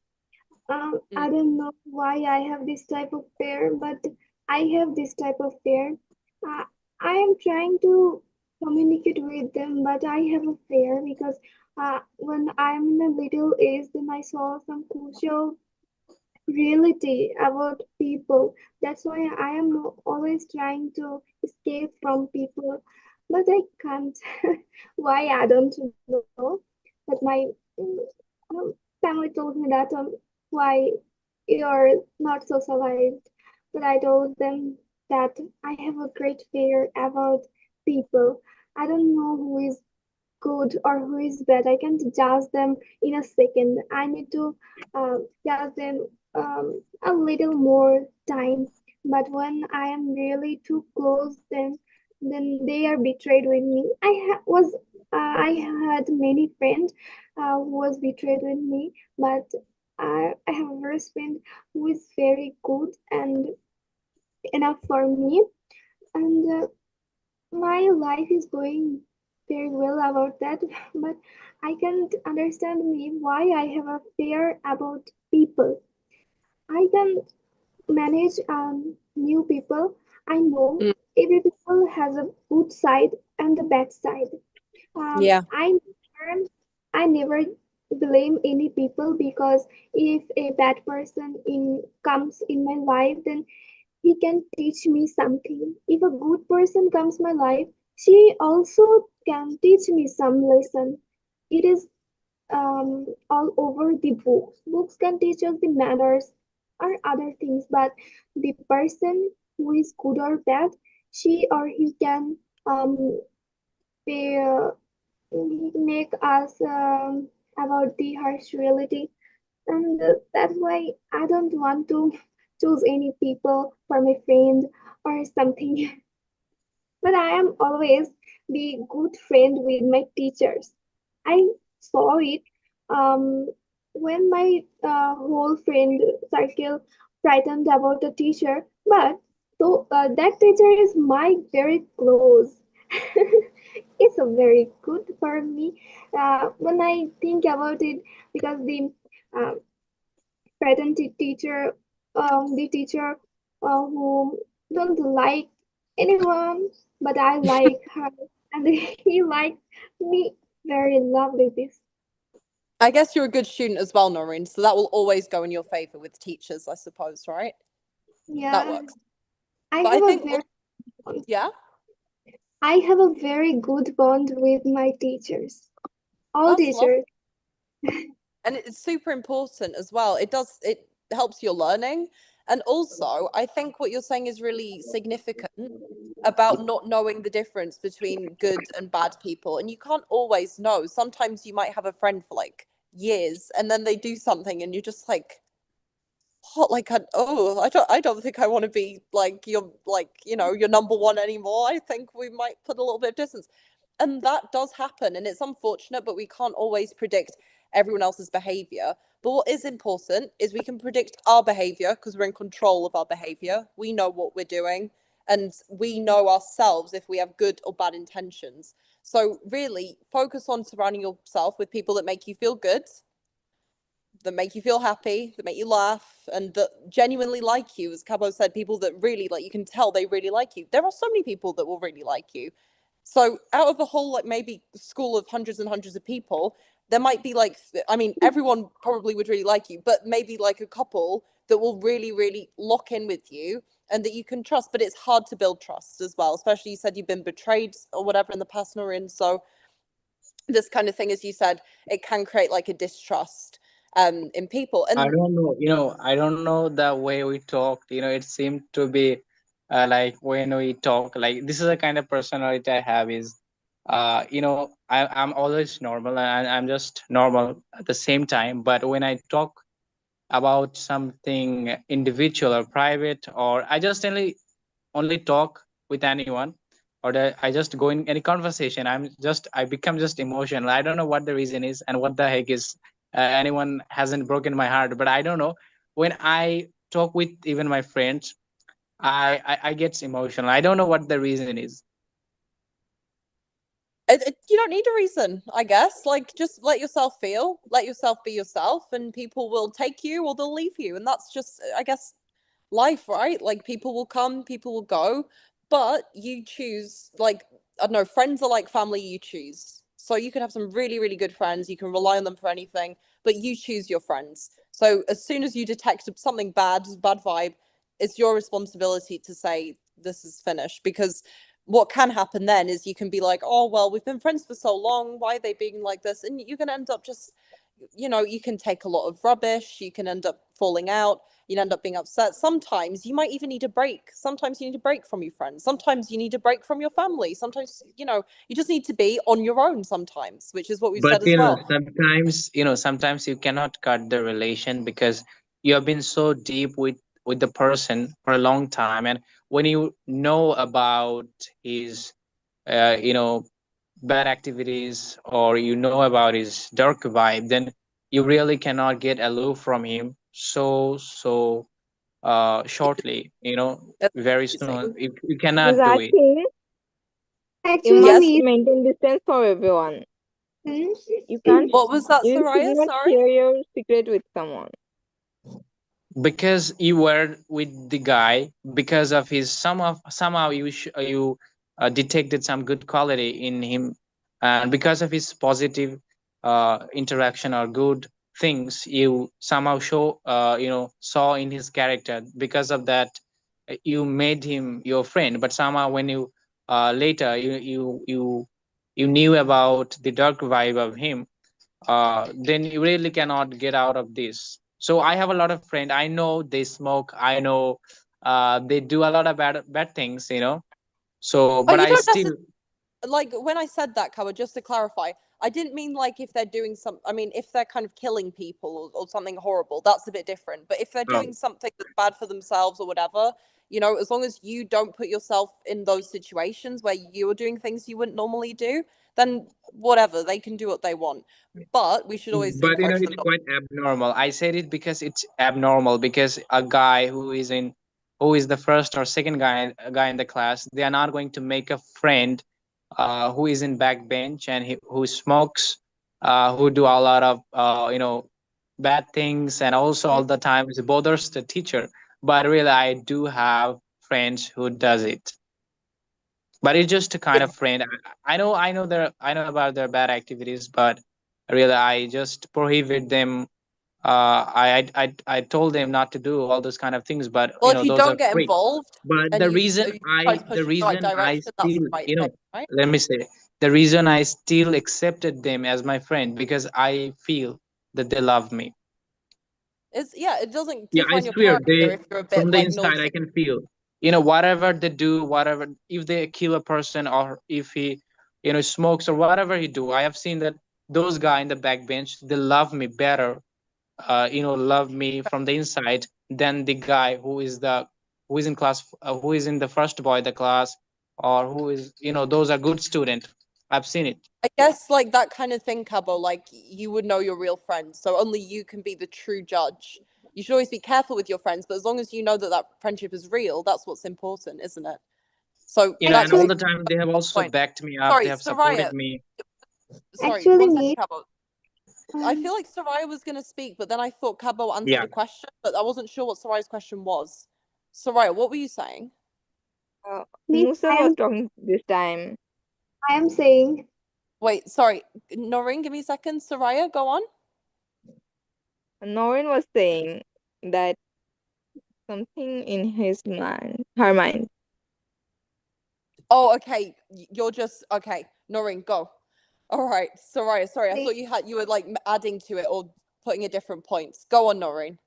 I Mm. don't know why I have this type of fear, but I have this type of fear. Uh, I am trying to communicate with them, but I have a fear because when I'm in a little age, then I saw some crucial reality about people. That's why I am always trying to escape from people, but I can't. Why I don't know. But my um, family told me that why you're not socialized. But I told them that I have a great fear about people. I don't know who is good or who is bad. I can't judge them in a second. I need to judge them a little more time. But when I am really too close, then they are betrayed with me. I had many friends who was betrayed with me, but I have a best friend who is very good and enough for me. And my life is going very well about that, but I can't understand me why I have a fear about people. I can manage new people. I know Mm. every people has a good side and a bad side. Um, Yeah. I I never blame any people because if a bad person in comes in my life, then he can teach me something. If a good person comes my life, she also can teach me some lesson. It is all over the books. Books can teach us the manners or other things, but the person who is good or bad, she or he can be, make us about the harsh reality, and that's why I don't want to choose any people for my friend or something. But I am always the good friend with my teachers. I saw it um, when my whole friend circle frightened about the teacher, but that teacher is my very close. It's a very good for me when I think about it because the uh, present teacher, the teacher who don't like anyone, but I like her, and he likes me. Very lovely. This, I guess you're a good student as well, Noreen, so that will always go in your favor with teachers, I suppose, right? That yeah. works. I But I have a think, very, yeah, I have a very good bond with my teachers. All that's lovely. teachers. And it's super important as well. It helps your learning. And also, I think what you're saying is really significant about not knowing the difference between good and bad people. And you can't always know. Sometimes you might have a friend for like years and then they do something and you're just like, what? Like, I don't think I want to be like, your number one anymore. I think we might put a little bit of distance. And that does happen. And it's unfortunate, but we can't always predict everyone else's behavior. But what is important is we can predict our behavior because we're in control of our behavior. We know what we're doing and we know ourselves if we have good or bad intentions. So, really, focus on surrounding yourself with people that make you feel good, that make you feel happy, that make you laugh, and that genuinely like you. As Cabo said, people that really like you can tell they really like you. There are so many people that will really like you. So out of a whole like maybe school of hundreds and hundreds of people, there might be like I mean everyone probably would really like you, but maybe like a couple that will really really lock in with you and that you can trust. But it's hard to build trust as well, especially you said you've been betrayed or whatever in the past, Noreen. So this kind of thing, as you said, it can create like a distrust in people. I And don't know, I don't know the way we talked, it seemed to be like when we talk, like this is the kind of personality I have is, I'm always normal and I'm just normal at the same time. But when I talk about something individual or private, or I just only talk with anyone, or I just go in any conversation, I become just emotional. I don't know what the reason is and what the heck is anyone hasn't broken my heart, but I don't know, when I talk with even my friends, I get emotional. I don't know what the reason is. You don't need a reason, I guess. Like, just let yourself feel, let yourself be yourself, and people will take you or they'll leave you. And that's just, I guess, life, right? Like, people will come, people will go, but you choose, like, I don't know, friends are like family, you choose. So you can have some really, really good friends, you can rely on them for anything, but you choose your friends. So as soon as you detect something bad vibe, it's your responsibility to say, this is finished. Because what can happen then is you can be like, oh, well, we've been friends for so long. Why are they being like this? And you can end up just, you can take a lot of rubbish. You can end up falling out. You end up being upset. Sometimes you might even need a break. Sometimes you need a break from your friends. Sometimes you need a break from your family. Sometimes, you just need to be on your own sometimes, which is what we've But said as well. sometimes you cannot cut the relation because you have been so deep with the person for a long time, and when you know about his bad activities, or you know about his dark vibe, then you really cannot get aloof from him so shortly, That's very amazing. soon. You Because cannot I do it. think you Actually, must Yes. maintain distance for everyone. You can't, What was that, you should Soraya? not Sorry. share your secret with someone. Because you were with the guy because of his somehow you detected some good quality in him, and because of his positive interaction or good things you somehow saw in his character. Because of that, you made him your friend, but somehow when you later you knew about the dark vibe of him, then you really cannot get out of this. So I have a lot of friends. I know they smoke. I know they do a lot of bad things. So, Oh, but you I don't still, necessarily, like, when I said that, Kawa, just to clarify, I didn't mean like if they're doing I mean, if they're kind of killing people or something horrible, that's a bit different. But if they're oh, doing something that's bad for themselves or whatever, as long as you don't put yourself in those situations where you are doing things you wouldn't normally do, then whatever, they can do what they want. But we should always but encourage them it's not. quite abnormal. I said it because it's abnormal, because a guy who is the first or second guy in the class, they are not going to make a friend who is in backbench and who smokes, who do a lot of bad things, and also all the time it bothers the teacher. But really, I do have friends who does it. But it's just a kind Yeah. of friend. I know about their bad activities, but really, I just prohibit them. I told them not to do all those kind of things, but Well, if you those are don't get free. involved But and you try to the push them in the right reason I direction, that's still, the right thing, right? let me say, the reason I still accepted them as my friend, because I feel that they love me. It doesn't Yeah, I define your swear, character if you're a bit from the like inside I naughty. can feel, whatever they do, whatever, if they kill a person, or if he, smokes, or whatever he do, I have seen that those guy in the backbench, they love me better, love me from the inside than the guy who is in class, who is in the first boy the class, or who is, those are good student. I've seen it. I guess like that kind of thing, Cabo, like you would know your real friends, so only you can be the true judge. You should always be careful with your friends, but as long as you know that that friendship is real, that's what's important, isn't it? So that And all Actually, the time they have also point. backed me up, they Sorry, have supported Soraya. me. Sorry, actually, one second, me. Cabo. I feel like Soraya was going to speak, but then I thought Cabo answered Yeah. a question, but I wasn't sure what Soraya's question was. Soraya, what were you saying? Me, Musa was talking this time. I am saying, Wait, sorry, Noreen, give me a second. Soraya, go on. Noreen was saying that something in her mind. Oh, okay. You're just okay. Noreen, go. All right, Soraya. Sorry, I thought you were like adding to it or putting a different points. Go on, Noreen.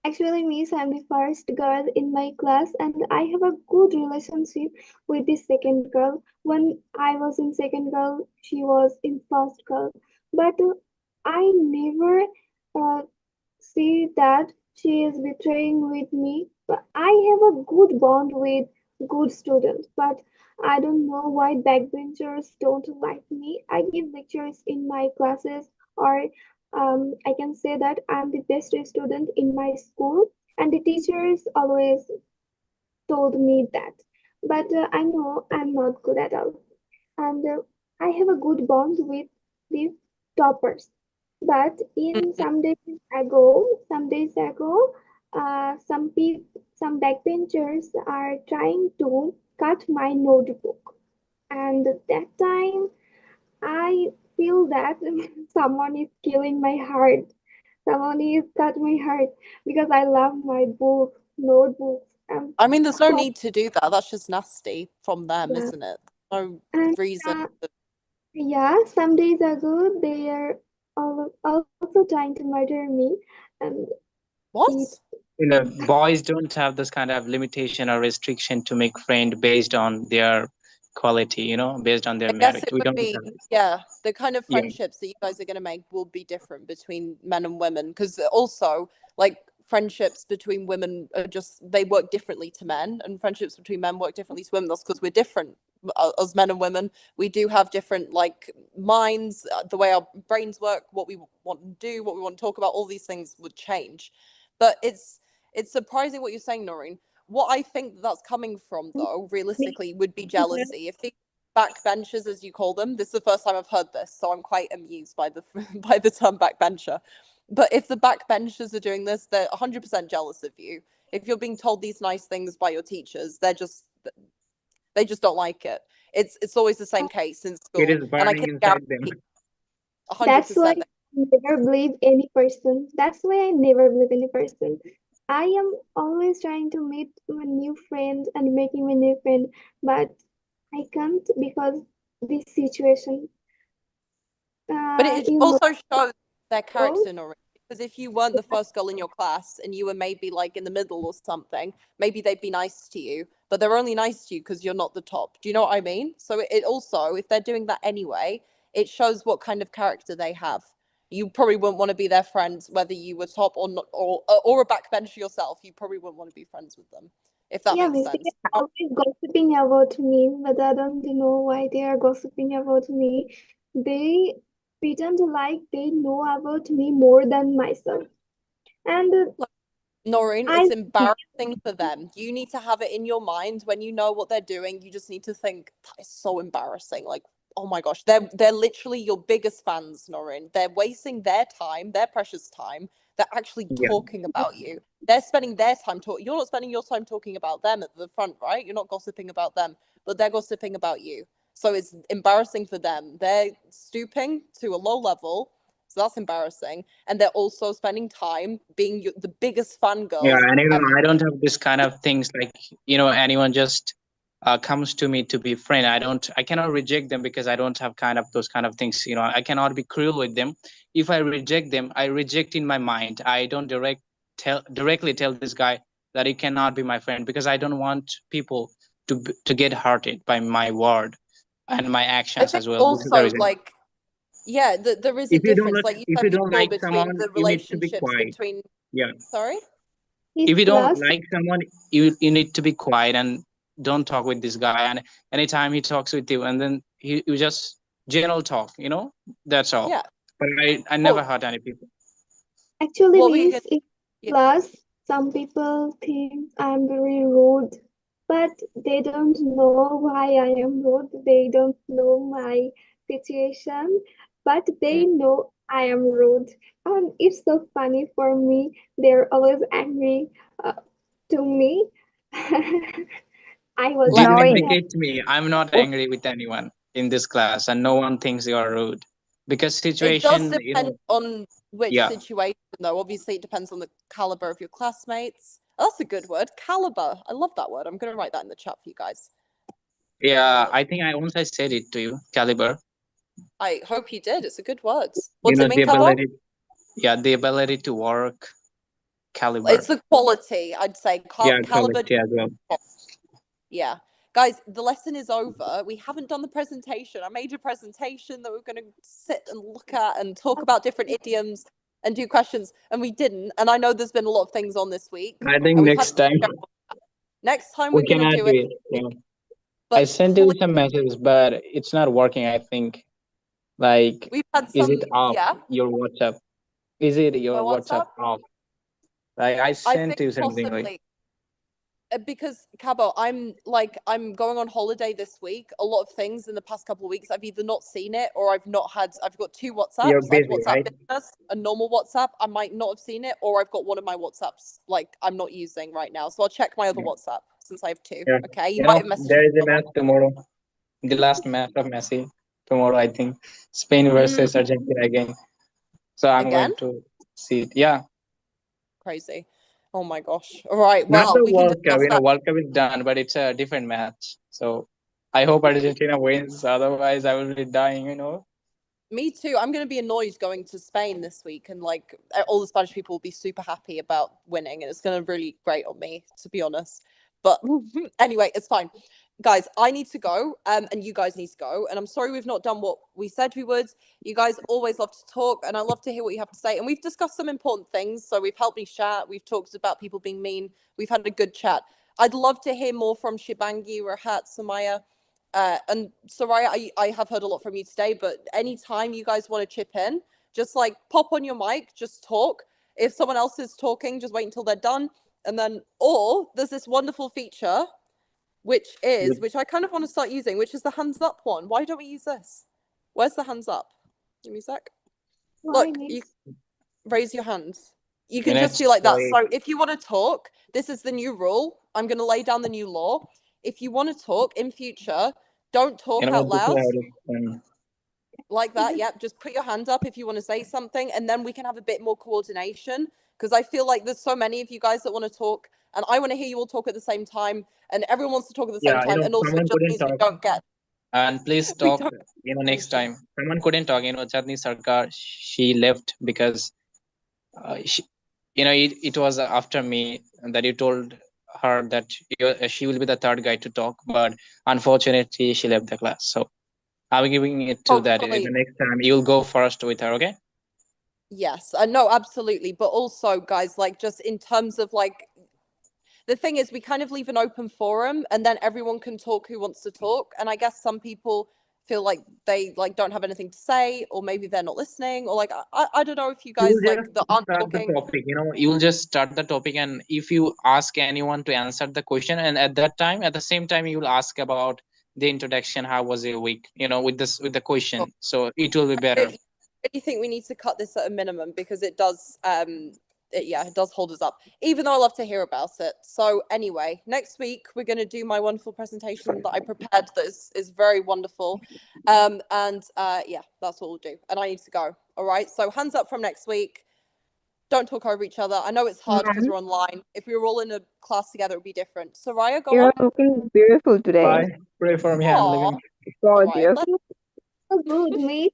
actually, me, I'm the first girl in my class, and I have a good relationship with the second girl. When I was in second girl, she was in first girl. But I never uh, see that she is betraying with me. But I have a good bond with good students. But I don't know why backbenchers don't like me. I give lectures in my classes, or I can say that I'm the best student in my school, and the teachers always told me that. But I know I'm not good at all. And I have a good bond with the toppers. But in some days ago, some backbenchers are trying to cut my notebook, and that time I feel that someone is killing my heart. Someone is cut my heart because I love my book, notebooks, and I mean, there's no so need to do that. That's just nasty from them, yeah. isn't it? No And reason. yeah, some days ago they are also trying to murder me, and What? it Boys don't have this kind of limitation or restriction to make friend based on their quality, based on their I guess merit. it We would don't be, have this. yeah, the kind of Yeah. friendships that you guys are going to make will be different between men and women. Because also, like, friendships between women are just, they work differently to men, and friendships between men work differently to women. That's because we're different as men and women. We do have different, like, minds, the way our brains work, what we want to do, what we want to talk about, all these things would change. But it's surprising what you're saying, Noreen. What I think that's coming from, though, realistically, would be jealousy. If the backbenchers, as you call them, this is the first time I've heard this, so I'm quite amused by the by the term backbencher. But if the backbenchers are doing this, they're 100% jealous of you. If you're being told these nice things by your teachers, they just don't like it. It's always the same case in It school, is and I burning can inside them. guarantee that's why 100%. I never believe any person. That's why I never believe any person. I am always trying to meet a new friend and making a new friend, but I can't because this situation. But it You know, also shows their so character, Noreen. Because if you weren't the first girl in your class and you were maybe like in the middle or something, maybe they'd be nice to you. But they're only nice to you because you're not the top. Do you know what I mean? So it also, if they're doing that anyway, it shows what kind of character they have. You probably wouldn't want to be their friends, whether you were top or not, or a backbencher yourself. You probably wouldn't want to be friends with them, if that yeah, makes means they sense. are always gossiping about me, but I don't know why they are gossiping about me. They pretend like they know about me more than myself. And Noreen, I it's embarrassing for them. You need to have it in your mind when you know what they're doing. You just need to think that is so embarrassing. Like, oh my gosh, they're literally your biggest fans, Noreen. They're wasting their time, their precious time. They're actually Yeah. talking about you. They're spending their time talking. You're not spending your time talking about them at the front, right? You're not gossiping about them, but they're gossiping about you. So it's embarrassing for them. They're stooping to a low level. So that's embarrassing. And they're also spending time being the biggest Yeah, fangirls and ever. I don't have this kind of things like, anyone just comes to me to be friend. I cannot reject them because I don't have kind of those kind of things. I cannot be cruel with them. If I reject them, I reject in my mind. I don't directly tell this guy that he cannot be my friend because I don't want people to get hurted by my word and my I actions think as well. This is the also, reason. like, yeah, there is a difference. Like you If said you don't before, like between someone, the you need to be relationships quiet. between. Yeah. Sorry? his If you don't class, like someone, you need to be quiet and don't talk with this guy. And anytime he talks with you, and then you just general talk, that's all. Yeah. But I never Well, hurt any people. actually what were you means gonna? in Yeah. class, some people think I'm very rude, but they don't know why I am rude. They don't know my situation, but they know I am rude. And it's so funny for me. They're always angry to me. I was Just angry. Knowing. indicate to me I'm not angry with anyone in this class, and no one thinks you are rude because It does situation, depend on which yeah, situation, though. Obviously, it depends on the caliber of your classmates. Oh, that's a good word, caliber. I love that word. I'm gonna write that in the chat for you guys. yeah. I think once I said it to you, caliber. I hope you did. It's a good word. What's it The mean, Caliber? ability, yeah, the ability to work, caliber. It's the quality, I'd say. Yeah, Caliber. quality as well. Yeah. Guys, the lesson is over. We haven't done the presentation. I made a presentation that we're going to sit and look at and talk about different idioms and do questions, and we didn't. And I know there's been a lot of things on this week. I think And we've had next time next time we we're going to cannot do do it. it. Yeah. But I sent you some messages, but it's not working. I think. Like, we've had is some, it off yeah. your WhatsApp? Is it your My WhatsApp WhatsApp? off? Like I I sent think you something like possibly because Cabo, I'm going on holiday this week. A lot of things in the past couple of weeks, I've either not seen it or I've got two WhatsApps. you're I've busy, WhatsApp right? business, a normal WhatsApp. I might not have seen it, or I've got one of my WhatsApps like I'm not using right now. So I'll check my other Yeah. WhatsApp since I have two. Yeah. Okay, you You might know, have messaged there me is a on the match tomorrow. The last match of Messi tomorrow, I think. Spain versus Argentina again. So I'm Again? going to see it. Yeah. Crazy. Oh my gosh. All right. Not Well, the we can World Cup. discuss You know, that. World Cup is done, but it's a different match. So I hope Argentina wins. Otherwise, I will be dying. You know. Me too. I'm going to be annoyed going to Spain this week, and like all the Spanish people will be super happy about winning, and it's going to really grate on me, to be honest. But anyway, it's fine, guys. I need to go, and you guys need to go. And I'm sorry we've not done what we said we would. You guys always love to talk, and I love to hear what you have to say. And we've discussed some important things. So we've helped me chat. We've talked about people being mean. We've had a good chat. I'd love to hear more from Shibangi, Rahat, Samaya. And Soraya, I have heard a lot from you today, but anytime you guys want to chip in, just like pop on your mic, just talk. If someone else is talking, just wait until they're done. And then, or there's this wonderful feature, which I kind of want to start using, which is the hands up one. Why don't we use this? Where's the hands up? Give me a sec. Why Look, next? you raise your hands. You You can know, just it's do like that. like, So if you want to talk, this is the new rule. I'm going to lay down the new law. If you want to talk in future, don't talk you know, out this is loud how it is done. like that. Yep. Just put your hand up if you want to say something, and then we can have a bit more coordination. Because I feel like there's so many of you guys that want to talk, and I want to hear you all talk at the same time, and everyone wants to talk at the same Yeah, you time. know, And also, someone it just couldn't means we talk. don't get And please we talk, don't you know, next information. time. Someone couldn't talk, you know, Chatni Sarkar, she left because, she, you know, it was after me that you told her that she will be the third guy to talk, but unfortunately, she left the class. So I'm giving it to that. In the Hopefully, next time, you'll go first with her, okay? yes. No, absolutely. But also, guys, like just in terms of like the thing is we kind of leave an open forum and then everyone can talk who wants to talk. And I guess some people feel like they like don't have anything to say, or maybe they're not listening, or like I don't know if you You guys will like just that aren't start the talking. topic, you know, you will just start the topic, and if you ask anyone to answer the question, and at that time, at the same time, you will ask about the introduction, how was your week, you know, with the question, so it will be better. I really think we need to cut this at a minimum because it does it does hold us up, even though I love to hear about it. So anyway, next week we're going to do my wonderful presentation that I prepared that is very wonderful. And yeah, that's what we'll do. And I need to go. All right. So hands up from next week. Don't talk over each other. I know it's hard because Ma'am, we're online. If we were all in a class together, it would be different. Soraya, go you're on. looking beautiful today. Bye. Pray for me. I'm Aw, leaving. Gorgeous. Soraya, So good, mate.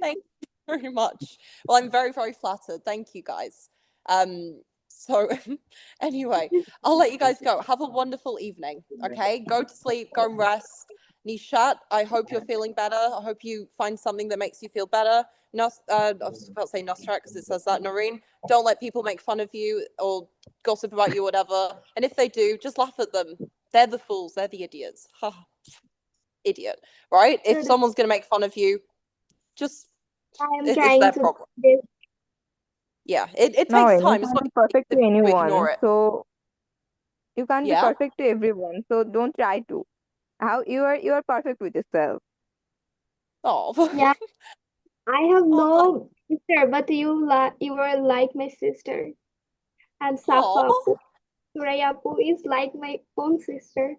thank you very much. Well, I'm very, very flattered. Thank you, guys. So anyway, I'll let you guys go. Have a wonderful evening. Okay, go to sleep, go and rest. Nishat, I hope you're feeling better. I hope you find something that makes you feel better. I was about to say Nusrat because it says that. Noreen, don't let people make fun of you or gossip about you, whatever. And if they do, just laugh at them. They're the fools. They're the idiots. Ha, idiot. Right? If someone's gonna make fun of you, just I am it's trying their to problem. do this. Yeah, it No, takes you time. It's can't not be perfect to easy to anyone. ignore it. So you can't be Yeah. perfect to everyone. So don't try to. How you are perfect with yourself. Oh. Yeah, I have Oh, no sister, but you are like my sister. And Safa Aw, Apu, Suraya Apu is like my own sister.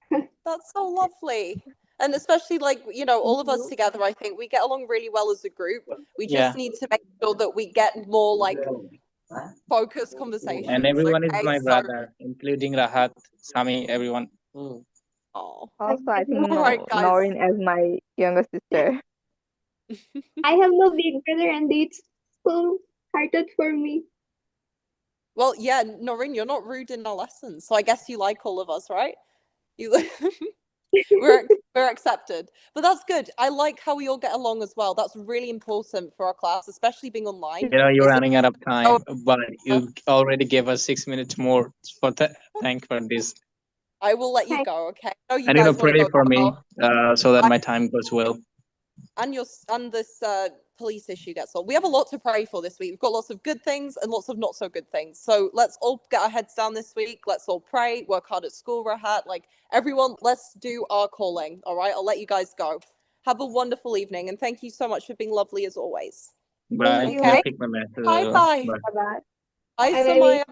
that's so lovely. And especially like, all of us You. together, I think we get along really well as a group. We Yeah. just need to make sure that we get more like focused conversations. And everyone is Okay, my so brother, including Rahat, Sami, everyone. oh. Also, I think All right, guys. Noreen as my younger sister. I have no big brother, and it's so hearted for me. Well, yeah, Noreen, you're not rude in our lessons, so I guess you like all of us, right? You we're accepted, but that's good. I like how we all get along as well. That's really important for our class, especially being online. You know, you're It's running out of time, but you already gave us 6 minutes more for thank for this. I will let you Thank- go. Okay. I know you And guys want to pray go for me, now. so that my time goes well. And this police issue gets solved. We have a lot to pray for this week. We've got lots of good things and lots of not so good things. So let's all get our heads down this week. Let's all pray, work hard at school, Rahat. Like everyone, let's do our calling. All right, I'll let you guys go. Have a wonderful evening, and thank you so much for being lovely as always. Bye. you. I'll take my message. Bye bye. Bye bye. Bye, Bye, baby. Samaya.